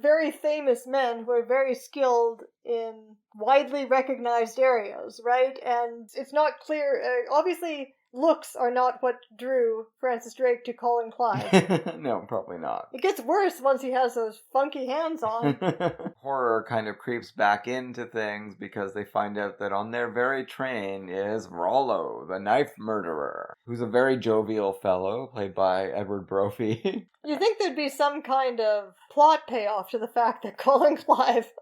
very famous men who are very skilled in widely recognized areas, right? And it's not clear, obviously looks are not what drew Francis Drake to Colin Clive. No, probably not. It gets worse once he has those funky hands on. Horror kind of creeps back into things because they find out that on their very train is Rollo, the knife murderer, who's a very jovial fellow, played by Edward Brophy. You'd think there'd be some kind of plot payoff to the fact that Colin Clive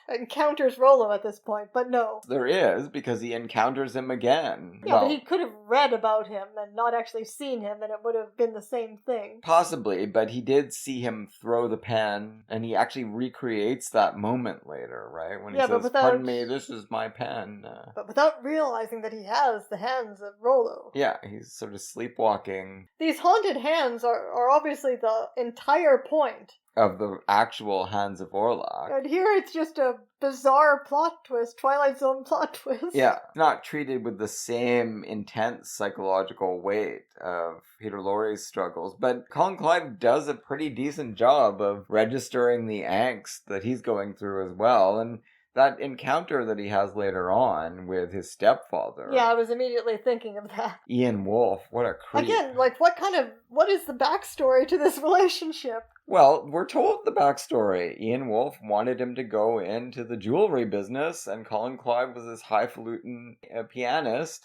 encounters Rollo at this point, but no. There is, because he encounters him again. Yeah, but he could have read about him and not actually seen him, and it would have been the same thing. Possibly, but he did see him throw the pen, and he actually recreates that moment later, right? When he says, pardon me, this is my pen. But without realizing that he has the hands of Rollo. Yeah, he's sort of sleepwalking. These haunted hands are obviously the entire point of the actual Hands of Orlok. And here it's just a bizarre plot twist, Twilight Zone plot twist. Yeah, not treated with the same intense psychological weight of Peter Lorre's struggles, but Colin Clive does a pretty decent job of registering the angst that he's going through as well, and that encounter that he has later on with his stepfather. Yeah, I was immediately thinking of that. Ian Wolfe, what a creep. Again, like, what is the backstory to this relationship? Well, we're told the backstory. Ian Wolfe wanted him to go into the jewelry business, and Colin Clive was this highfalutin pianist.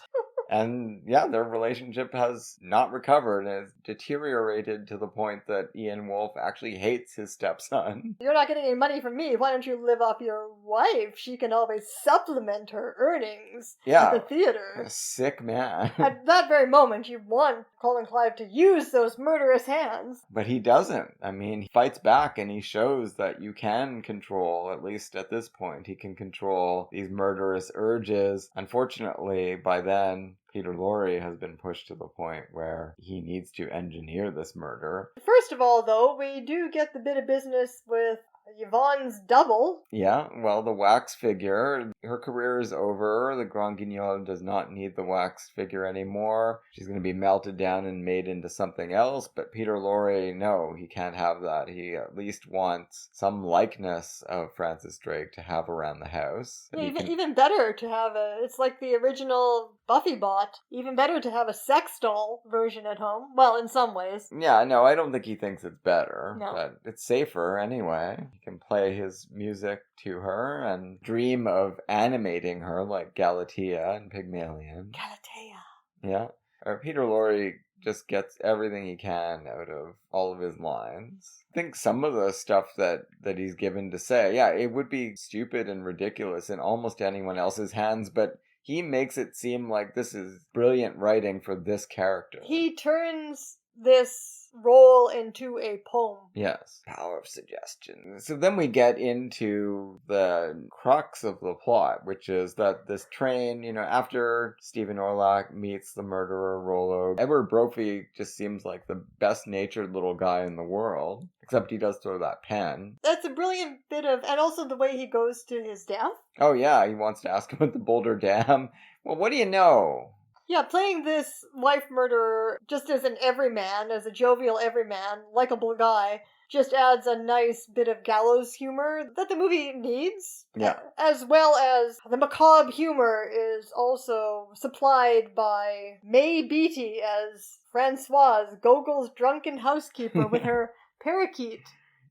And yeah, their relationship has not recovered and has deteriorated to the point that Ian Wolfe actually hates his stepson. You're not getting any money from me. Why don't you live off your wife? She can always supplement her earnings at the theater. A sick man. At that very moment, you want Colin Clive to use those murderous hands. But he doesn't. I mean, he fights back and he shows that you can control, at least at this point, he can control these murderous urges. Unfortunately, by then, Peter Lorre has been pushed to the point where he needs to engineer this murder. First of all, though, we do get the bit of business with Yvonne's double. Yeah, well, the wax figure. Her career is over. The Grand Guignol does not need the wax figure anymore. She's going to be melted down and made into something else. But Peter Lorre, no, he can't have that. He at least wants some likeness of Francis Drake to have around the house. Yeah, even better to have it's like the original Buffy bot. Even better to have a sex doll version at home. Well, in some ways. Yeah, no, I don't think he thinks it's better. No. But it's safer anyway. He can play his music to her and dream of animating her like Galatea and Pygmalion. Galatea. Yeah. Peter Lorre just gets everything he can out of all of his lines. I think some of the stuff that he's given to say, yeah, it would be stupid and ridiculous in almost anyone else's hands, but he makes it seem like this is brilliant writing for this character. He turns this role into a poem. Yes. Power of suggestion. So then we get into the crux of the plot, which is that this train, after Stephen Orlak meets the murderer Rollo, Edward Brophy just seems like the best-natured little guy in the world, except he does throw that pen. That's a brilliant bit of, and also the way he goes to his death. Oh yeah, he wants to ask him at the Boulder Dam. Well, what do you know? Yeah, playing this wife murderer just as an everyman, as a jovial everyman, likable guy, just adds a nice bit of gallows humor that the movie needs. Yeah. As well as the macabre humor is also supplied by May Beatty as Francoise, Gogol's drunken housekeeper with her parakeet.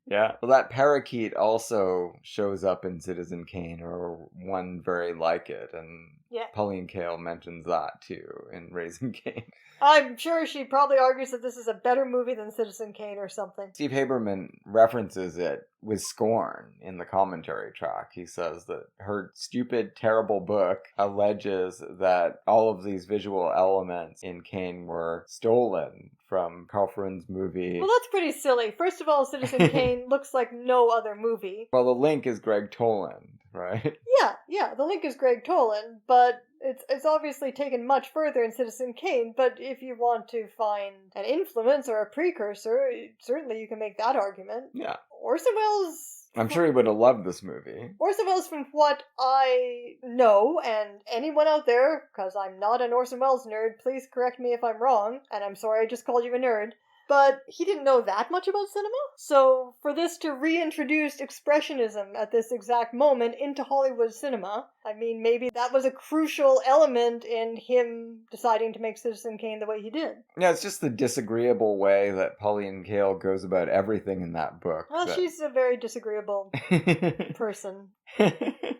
Yeah. Well, that parakeet also shows up in Citizen Kane, or one very like it, and Yeah. Pauline Kael mentions that too in Raising Cain. I'm sure she probably argues that this is a better movie than Citizen Kane or something. Steve Haberman references it with scorn in the commentary track. He says that her stupid, terrible book alleges that all of these visual elements in Kane were stolen from Karl Freund's movie. Well, that's pretty silly. First of all, Citizen Kane looks like no other movie. Well, the link is Greg Toland, right? Yeah, the link is Greg Toland, but it's obviously taken much further in Citizen Kane, but if you want to find an influence or a precursor, certainly you can make that argument. Yeah. Orson Welles... I'm sure he would have loved this movie. Orson Welles, from what I know, and anyone out there, because I'm not an Orson Welles nerd, please correct me if I'm wrong, and I'm sorry I just called you a nerd, but he didn't know that much about cinema. So for this to reintroduce Expressionism at this exact moment into Hollywood cinema, I mean, maybe that was a crucial element in him deciding to make Citizen Kane the way he did. Yeah, it's just the disagreeable way that Pauline Kael goes about everything in that book. Well, she's a very disagreeable person.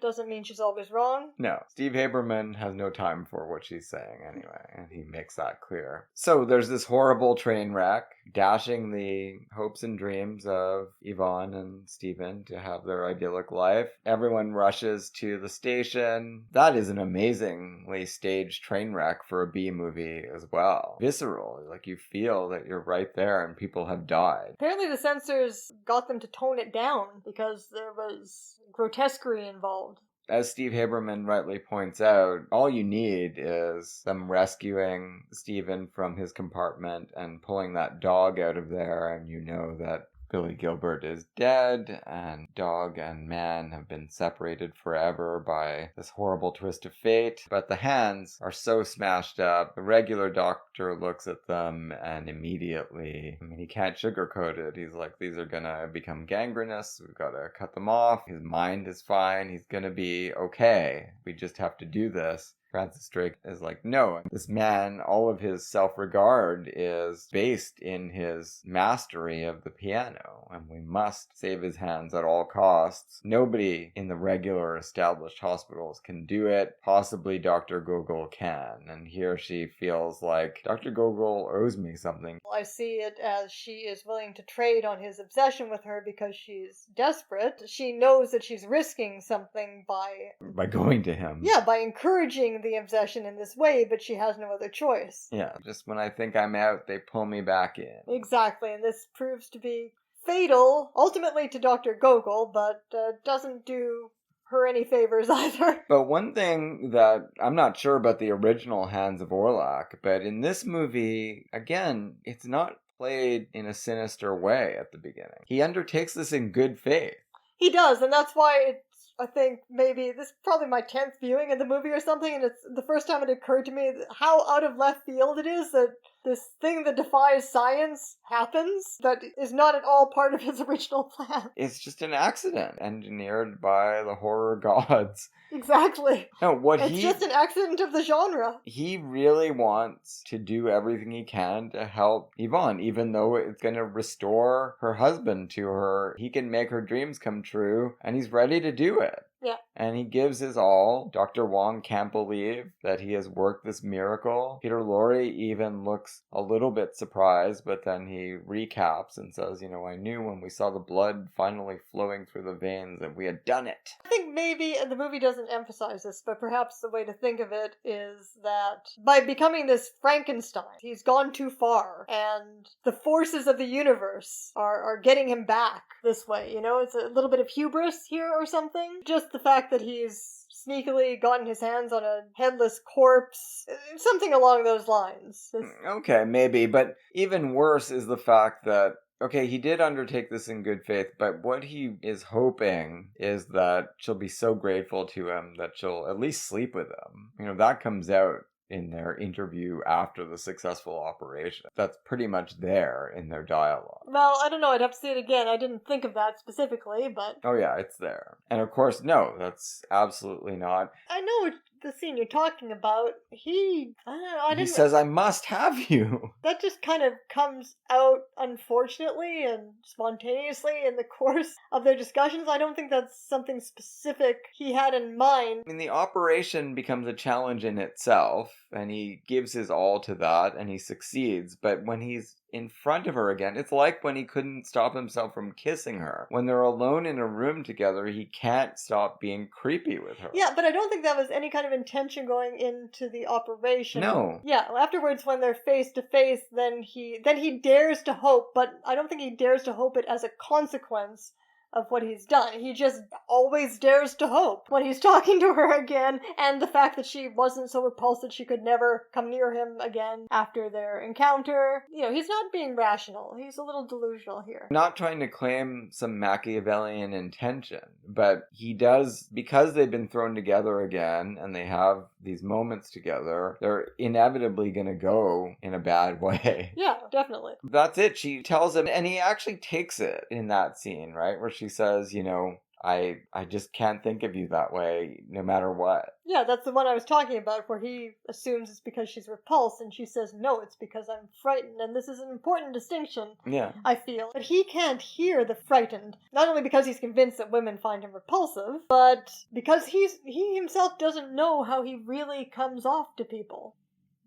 Doesn't mean she's always wrong. No, Steve Haberman has no time for what she's saying anyway, and he makes that clear. So there's this horrible train wreck, dashing the hopes and dreams of Yvonne and Stephen to have their idyllic life. Everyone rushes to the station. That is an amazingly staged train wreck for a B movie as well. Visceral, like you feel that you're right there and people have died. Apparently the censors got them to tone it down because there was grotesquerie involved. As Steve Haberman rightly points out, all you need is them rescuing Stephen from his compartment and pulling that dog out of there, and you know that Billy Gilbert is dead, and dog and man have been separated forever by this horrible twist of fate. But the hands are so smashed up, the regular doctor looks at them and immediately, I mean, he can't sugarcoat it. He's like, these are gonna become gangrenous, we've gotta cut them off. His mind is fine, he's gonna be okay. We just have to do this. Francis Drake is like, no, this man, all of his self-regard is based in his mastery of the piano, and we must save his hands at all costs. Nobody in the regular established hospitals can do it. Possibly Dr. Gogol can, and here she feels like Dr. Gogol owes me something. I see it as she is willing to trade on his obsession with her because she's desperate. She knows that she's risking something by going to him. Yeah, by encouraging the obsession in this way, but she has no other choice. Yeah, just when I think I'm out, they pull me back in. Exactly, and this proves to be fatal, ultimately to Dr. Gogol, but doesn't do her any favors either. But one thing that I'm not sure about the original Hands of Orlac, but in this movie, again, it's not played in a sinister way at the beginning. He undertakes this in good faith. He does, and that's why I think maybe this is probably my 10th viewing of the movie or something, and it's the first time it occurred to me how out of left field it is that this thing that defies science happens that is not at all part of his original plan. It's just an accident engineered by the horror gods. Exactly. No, it's just an accident of the genre. He really wants to do everything he can to help Yvonne, even though it's going to restore her husband to her. He can make her dreams come true, and he's ready to do it. Yeah. And he gives his all. Dr. Wong can't believe that he has worked this miracle. Peter Lorre even looks a little bit surprised, but then he recaps and says, you know, I knew when we saw the blood finally flowing through the veins that we had done it. I think maybe, and the movie doesn't emphasize this, but perhaps the way to think of it is that by becoming this Frankenstein, he's gone too far, and the forces of the universe are getting him back this way. You know, it's a little bit of hubris here or something. Just the fact that he's sneakily gotten his hands on a headless corpse, something along those lines. Okay, maybe, but even worse is the fact that, okay, he did undertake this in good faith, but what he is hoping is that she'll be so grateful to him that she'll at least sleep with him. You know, that comes out in their interview after the successful operation. That's pretty much there in their dialogue. Well, I don't know, I'd have to see it again. I didn't think of that specifically, but... Oh yeah, it's there. And of course, no, that's absolutely not. I know the scene you're talking about, I don't know, I He didn't... says, I must have you. That just kind of comes out, unfortunately, and spontaneously in the course of their discussions. I don't think that's something specific he had in mind. I mean, the operation becomes a challenge in itself, and he gives his all to that, and he succeeds. But when he's in front of her again, it's like when he couldn't stop himself from kissing her. When they're alone in a room together, he can't stop being creepy with her. Yeah, but I don't think that was any kind of intention going into the operation. No. Yeah, afterwards when they're face to face, then he dares to hope, but I don't think he dares to hope it as a consequence of what he's done. He just always dares to hope when he's talking to her again, and the fact that she wasn't so repulsed that she could never come near him again after their encounter. You know, he's not being rational. He's a little delusional here. Not trying to claim some Machiavellian intention, but he does, because they've been thrown together again, and they have these moments together, they're inevitably going to go in a bad way. Yeah, definitely. That's it. She tells him, and he actually takes it in that scene, right? Where she says, you know, I just can't think of you that way, no matter what. Yeah, that's the one I was talking about, where he assumes it's because she's repulsed, and she says, no, it's because I'm frightened, and this is an important distinction, Yeah. I feel. But he can't hear the frightened, not only because he's convinced that women find him repulsive, but because he himself doesn't know how he really comes off to people.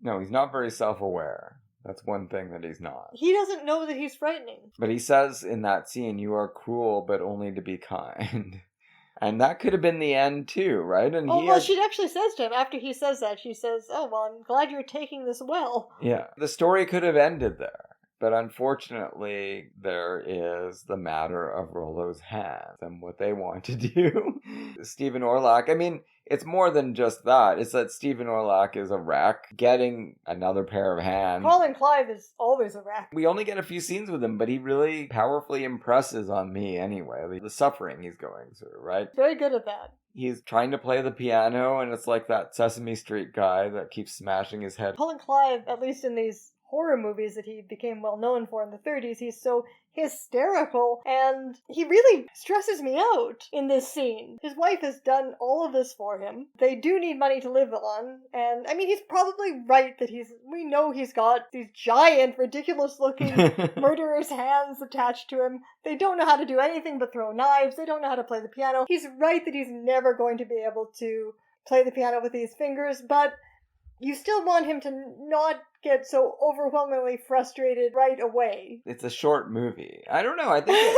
No, he's not very self-aware. That's one thing that he's not. He doesn't know that he's frightening. But he says in that scene, you are cruel, but only to be kind. And that could have been the end too, right? And she actually says to him, after he says that, she says, oh, well, I'm glad you're taking this well. Yeah. The story could have ended there. But unfortunately, there is the matter of Rollo's hands and what they want to do. Stephen Orlak, I mean, it's more than just that. It's that Stephen Orlak is a wreck. Getting another pair of hands. Colin Clive is always a wreck. We only get a few scenes with him, but he really powerfully impresses on me anyway. The suffering he's going through, right? Very good at that. He's trying to play the piano, and it's like that Sesame Street guy that keeps smashing his head. Colin Clive, at least in these horror movies that he became well known for in the 30s, he's so hysterical, and he really stresses me out in this scene. His wife has done all of this for him. They do need money to live on, and I mean, he's probably right that we know he's got these giant, ridiculous-looking murderer's hands attached to him. They don't know how to do anything but throw knives. They don't know how to play the piano. He's right that he's never going to be able to play the piano with these fingers, but you still want him to not get so overwhelmingly frustrated right away. It's a short movie. I don't know. I think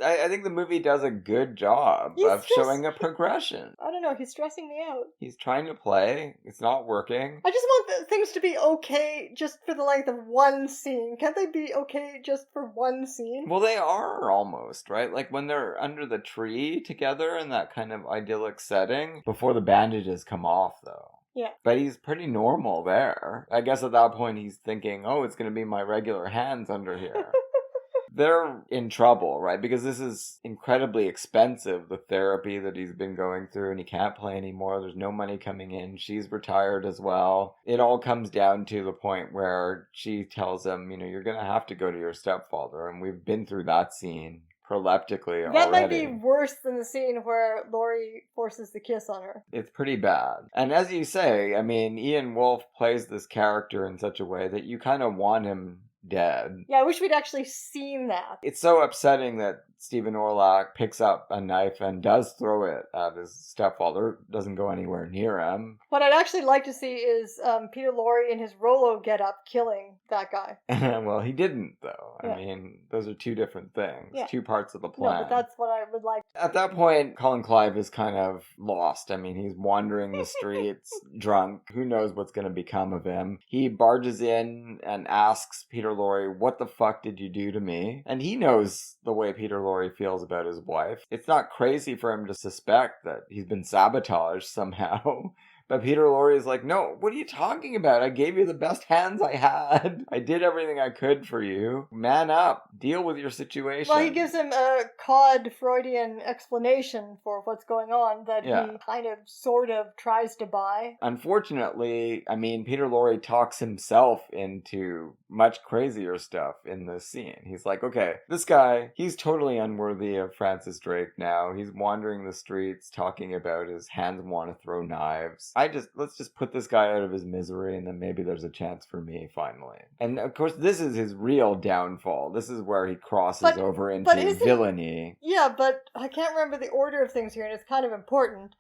I think the movie does a good job of showing a progression. I don't know. He's stressing me out. He's trying to play. It's not working. I just want things to be okay just for the length of one scene. Can't they be okay just for one scene? Well, they are almost, right? Like when they're under the tree together in that kind of idyllic setting before the bandages come off, though. Yeah. But he's pretty normal there. I guess at that point he's thinking, oh, it's going to be my regular hands under here. They're in trouble, right? Because this is incredibly expensive, the therapy that he's been going through, and he can't play anymore. There's no money coming in. She's retired as well. It all comes down to the point where she tells him, you know, you're going to have to go to your stepfather. And we've been through that scene proleptically already. That might be worse than the scene where Lorre forces the kiss on her. It's pretty bad. And as you say, I mean, Ian Wolfe plays this character in such a way that you kind of want him dead. Yeah, I wish we'd actually seen that. It's so upsetting that Stephen Orlak picks up a knife and does throw it at his stepfather. Doesn't go anywhere near him. What I'd actually like to see is Peter Lorre in his Rollo getup killing that guy. Well, he didn't, though. Yeah. I mean, those are two different things. Yeah. Two parts of the plan. No, but that's what I would like. At that point, Colin Clive is kind of lost. I mean, he's wandering the streets, drunk. Who knows what's going to become of him? He barges in and asks Peter Lorre, what the fuck did you do to me? And he knows the way Peter Lorre feels about his wife. It's not crazy for him to suspect that he's been sabotaged somehow. But Peter Lorre is like, no, what are you talking about? I gave you the best hands I had. I did everything I could for you. Man up. Deal with your situation. Well, he gives him a cod Freudian explanation for what's going on that he kind of, sort of tries to buy. Unfortunately, I mean, Peter Lorre talks himself into much crazier stuff in this scene. He's like, okay, this guy, he's totally unworthy of Francis Drake now. He's wandering the streets talking about his hands want to throw knives. let's just put this guy out of his misery, and then maybe there's a chance for me finally. And of course, this is his real downfall. This is where he crosses over into villainy. Yeah, but I can't remember the order of things here, and it's kind of important.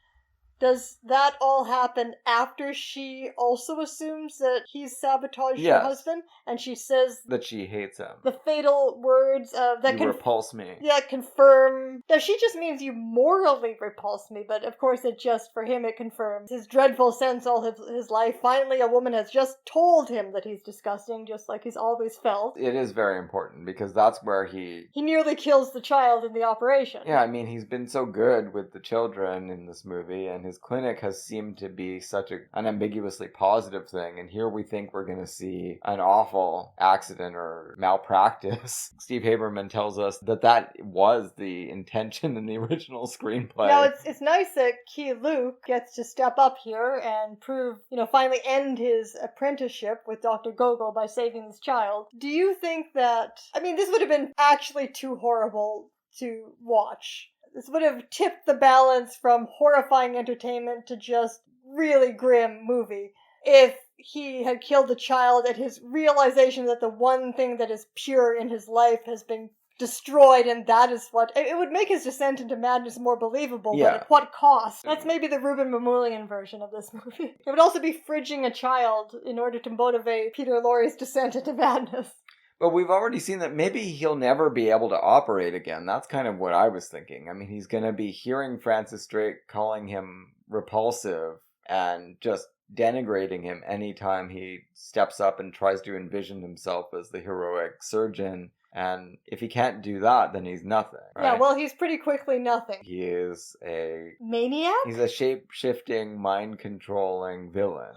Does that all happen after she also assumes that he's sabotaged her husband? And she says that she hates him. The fatal words that you repulse me. Yeah, confirm. Now, she just means you morally repulse me, but of course it just, for him, it confirms his dreadful sense all his life. Finally, a woman has just told him that he's disgusting, just like he's always felt. It is very important, because that's where he nearly kills the child in the operation. Yeah, I mean, he's been so good with the children in this movie, and his clinic has seemed to be such an unambiguously positive thing, and here we think we're going to see an awful accident or malpractice. Steve Haberman tells us that was the intention in the original screenplay. Now, it's nice that Key Luke gets to step up here and prove, finally end his apprenticeship with Dr. Gogol by saving this child. Do you think that, this would have been actually too horrible to watch. This would have tipped the balance from horrifying entertainment to just really grim movie if he had killed the child at his realization that the one thing that is pure in his life has been destroyed, and that is what... It would make his descent into madness more believable, but at what cost? That's maybe the Ruben Mamoulian version of this movie. It would also be fridging a child in order to motivate Peter Lorre's descent into madness. But we've already seen that maybe he'll never be able to operate again. That's kind of what I was thinking. He's going to be hearing Francis Drake calling him repulsive and just denigrating him anytime he steps up and tries to envision himself as the heroic surgeon. And if he can't do that, then he's nothing. Right? Yeah, well, he's pretty quickly nothing. He is a... maniac? He's a shape-shifting, mind-controlling villain.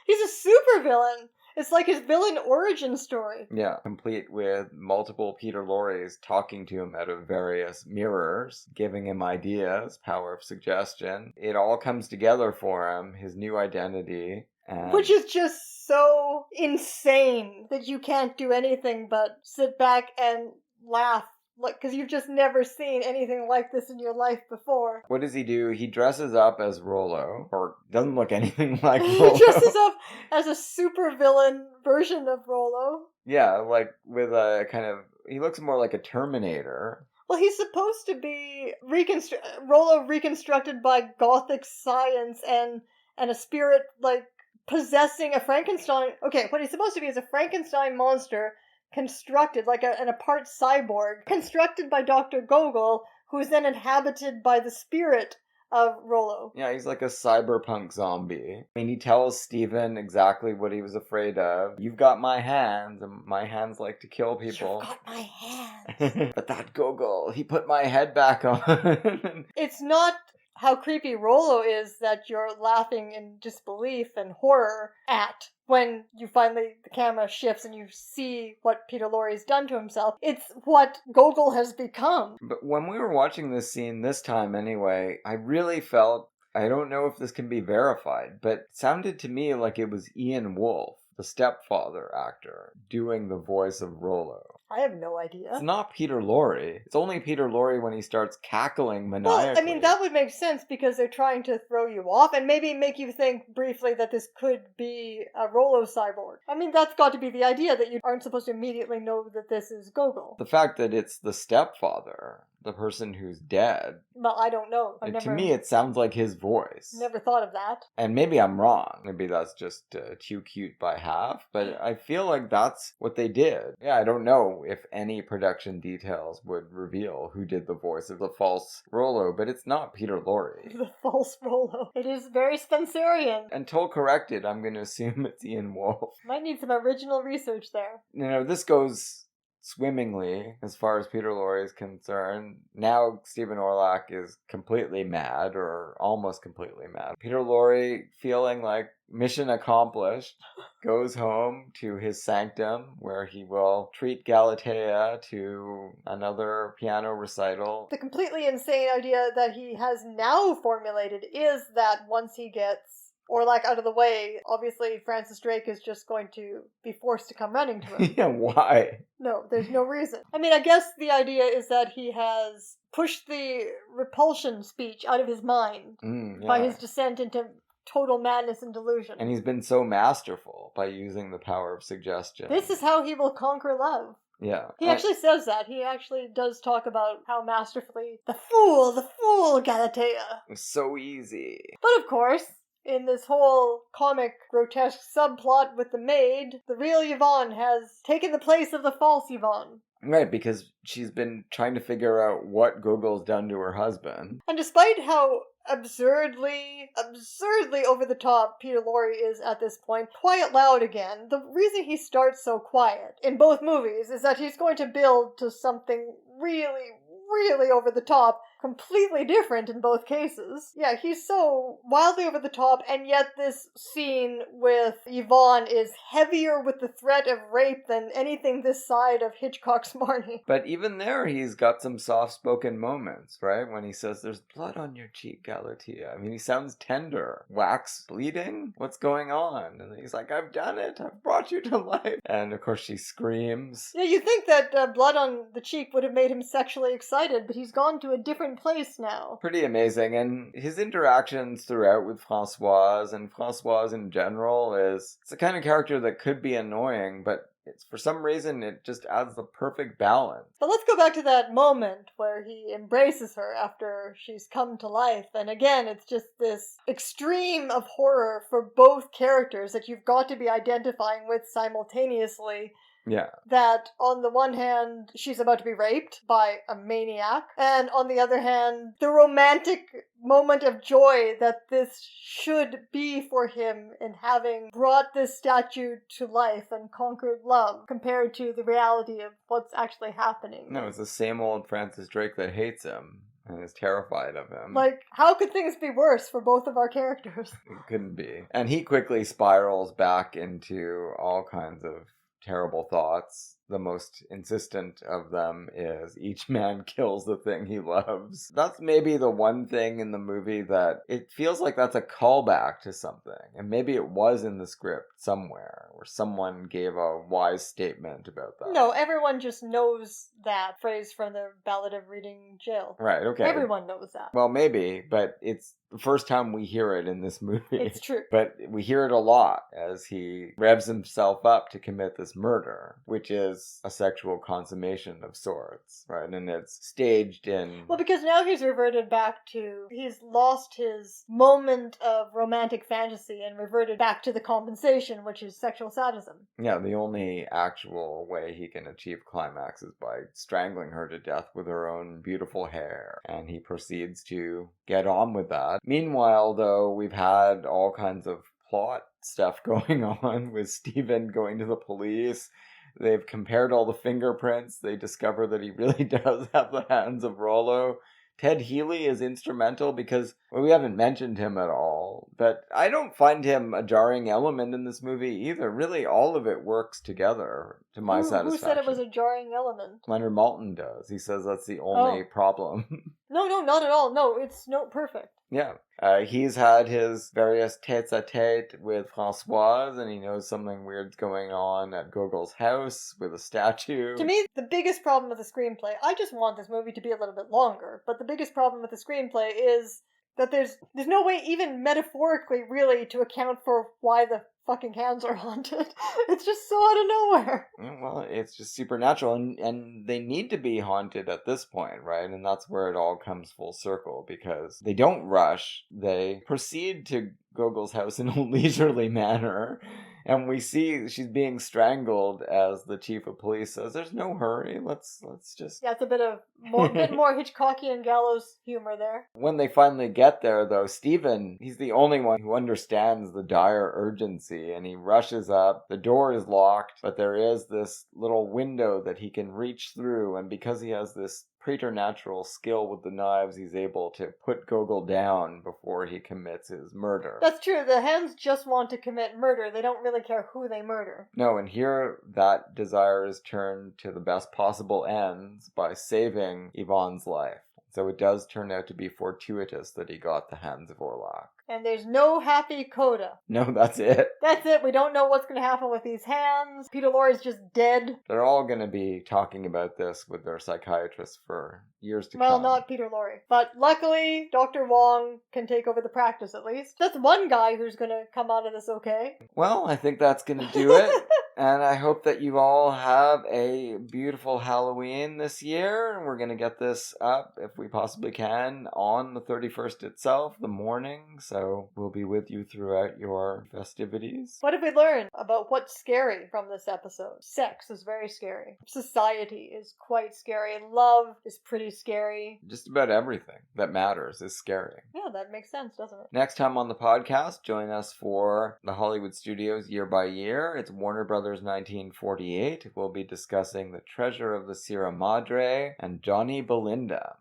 He's a supervillain. It's like his villain origin story. Yeah, complete with multiple Peter Lorres talking to him out of various mirrors, giving him ideas, power of suggestion. It all comes together for him, his new identity. Which is just so insane that you can't do anything but sit back and laugh. Because you've just never seen anything like this in your life before. What does he do? He dresses up as Rollo, or doesn't look anything like Rollo. He dresses up as a supervillain version of Rollo. Yeah, like with a kind of... He looks more like a Terminator. Well, he's supposed to be Rollo reconstructed by Gothic science and a spirit, possessing a Frankenstein... Okay, what he's supposed to be is a Frankenstein monster... constructed, like an apart cyborg, constructed by Dr. Gogol, who is then inhabited by the spirit of Rollo. Yeah, he's like a cyberpunk zombie. He tells Steven exactly what he was afraid of. You've got my hands, and my hands like to kill people. You've got my hands. But that Gogol, he put my head back on. It's not how creepy Rollo is that you're laughing in disbelief and horror at when the camera shifts and you see what Peter Lorre's done to himself. It's what Gogol has become. But when we were watching this scene this time anyway, I really felt, I don't know if this can be verified, but it sounded to me like it was Ian Wolfe, the stepfather actor, doing the voice of Rollo. I have no idea. It's not Peter Lorre. It's only Peter Lorre when he starts cackling maniacally. Well, that would make sense because they're trying to throw you off and maybe make you think briefly that this could be a Rollo cyborg. That's got to be the idea, that you aren't supposed to immediately know that this is Gogol. The fact that it's the stepfather, the person who's dead. Well, I don't know. To me, it sounds like his voice. Never thought of that. And maybe I'm wrong. Maybe that's just too cute by half. But I feel like that's what they did. Yeah, I don't know if any production details would reveal who did the voice of the false Rollo, but it's not Peter Lorre. The false Rollo. It is very Spencerian. Until corrected, I'm going to assume it's Ian Wolfe. Might need some original research there. This goes swimmingly as far as Peter Lorre is concerned. Now Stephen Orlak is completely mad, or almost completely mad. Peter Lorre, feeling like mission accomplished, goes home to his sanctum where he will treat Galatea to another piano recital. The completely insane idea that he has now formulated is that once he gets Orlak out of the way, obviously Francis Drake is just going to be forced to come running to him. Yeah, why? No, there's no reason. I guess the idea is that he has pushed the repulsion speech out of his mind by his descent into total madness and delusion. And he's been so masterful by using the power of suggestion. This is how he will conquer love. Yeah. He actually says that. He actually does talk about how masterfully the fool, Galatea. It was so easy. But of course, in this whole comic, grotesque subplot with the maid, the real Yvonne has taken the place of the false Yvonne. Right, because she's been trying to figure out what Gogol's done to her husband. And despite how absurdly over the top Peter Lorre is at this point, quiet loud again, the reason he starts so quiet in both movies is that he's going to build to something really over the top, completely different in both cases. Yeah, he's so wildly over the top, and yet this scene with Yvonne is heavier with the threat of rape than anything this side of Hitchcock's Marnie. But even there, he's got some soft-spoken moments, right? When he says, "There's blood on your cheek, Galatea." I mean, he sounds tender. Wax bleeding? What's going on? And he's like, "I've done it. I've brought you to life." And of course she screams. Yeah, you'd think that blood on the cheek would have made him sexually excited, but he's gone to a different place now. Pretty amazing. And his interactions throughout with Françoise, and Françoise in general, it's the kind of character that could be annoying, but it's, for some reason, it just adds the perfect balance. But let's go back to that moment where he embraces her after she's come to life. And again, it's just this extreme of horror for both characters that you've got to be identifying with simultaneously. Yeah. That on the one hand, she's about to be raped by a maniac, and on the other hand, the romantic moment of joy that this should be for him in having brought this statue to life and conquered love, compared to the reality of what's actually happening. No, it's the same old Francis Drake that hates him and is terrified of him. Like, how could things be worse for both of our characters? It couldn't be. And he quickly spirals back into all kinds of terrible thoughts. The most insistent of them is each man kills the thing he loves. That's maybe the one thing in the movie that it feels like that's a callback to something. And maybe it was in the script somewhere where someone gave a wise statement about that. No, everyone just knows that phrase from the Ballad of Reading Jail. Right, okay. Everyone knows that. Well, maybe, but it's the first time we hear it in this movie. It's true. But we hear it a lot as he revs himself up to commit this murder, which is a sexual consummation of sorts, right? And it's staged in... Well, because now he's reverted back to... He's lost his moment of romantic fantasy and reverted back to the compensation, which is sexual sadism. Yeah, the only actual way he can achieve climax is by strangling her to death with her own beautiful hair. And he proceeds to get on with that. Meanwhile, though, we've had all kinds of plot stuff going on with Stephen going to the police. They've compared all the fingerprints. They discover that he really does have the hands of Rollo. Ted Healy is instrumental because, well, we haven't mentioned him at all, but I don't find him a jarring element in this movie either. Really, all of it works together to my satisfaction. Who said it was a jarring element? Leonard Maltin does. He says that's the only problem. No, not at all. No, it's perfect. Yeah. He's had his various tete-a-tete with Françoise, and he knows something weird's going on at Gogol's house with a statue. To me, the biggest problem with the screenplay, I just want this movie to be a little bit longer, but the biggest problem with the screenplay is that there's no way, even metaphorically, really, to account for why the fucking hands are haunted. It's just so out of nowhere. Well, it's just supernatural, and they need to be haunted at this point, right? And that's where it all comes full circle, because they don't rush. They proceed to Gogol's house in a leisurely manner, and we see she's being strangled as the chief of police says, "There's no hurry, let's just..." Yeah, it's a bit more Hitchcockian gallows humor there. When they finally get there, though, Stephen, he's the only one who understands the dire urgency, and he rushes up. The door is locked, but there is this little window that he can reach through, and because he has this preternatural skill with the knives, he's able to put Gogol down before he commits his murder. That's true. The hands just want to commit murder. They don't really care who they murder. No, and here that desire is turned to the best possible ends by saving Yvonne's life. So it does turn out to be fortuitous that he got the hands of Orlok. And there's no happy coda. No, that's it. That's it. We don't know what's going to happen with these hands. Peter Lorre is just dead. They're all going to be talking about this with their psychiatrists for years to Well, come. not Peter Lorre. But luckily, Dr. Wong can take over the practice at least. That's one guy who's going to come out of this okay. Well, I think that's going to do it. And I hope that you all have a beautiful Halloween this year. And we're going to get this up, if we possibly can, on the 31st itself, the morning. So we'll be with you throughout your festivities. What have we learned about what's scary from this episode? Sex is very scary. Society is quite scary. Love is pretty scary. Just about everything that matters is scary. Yeah, that makes sense, doesn't it? Next time on the podcast, join us for the Hollywood Studios Year by Year. It's Warner Brothers 1948. We'll be discussing The Treasure of the Sierra Madre and Johnny Belinda.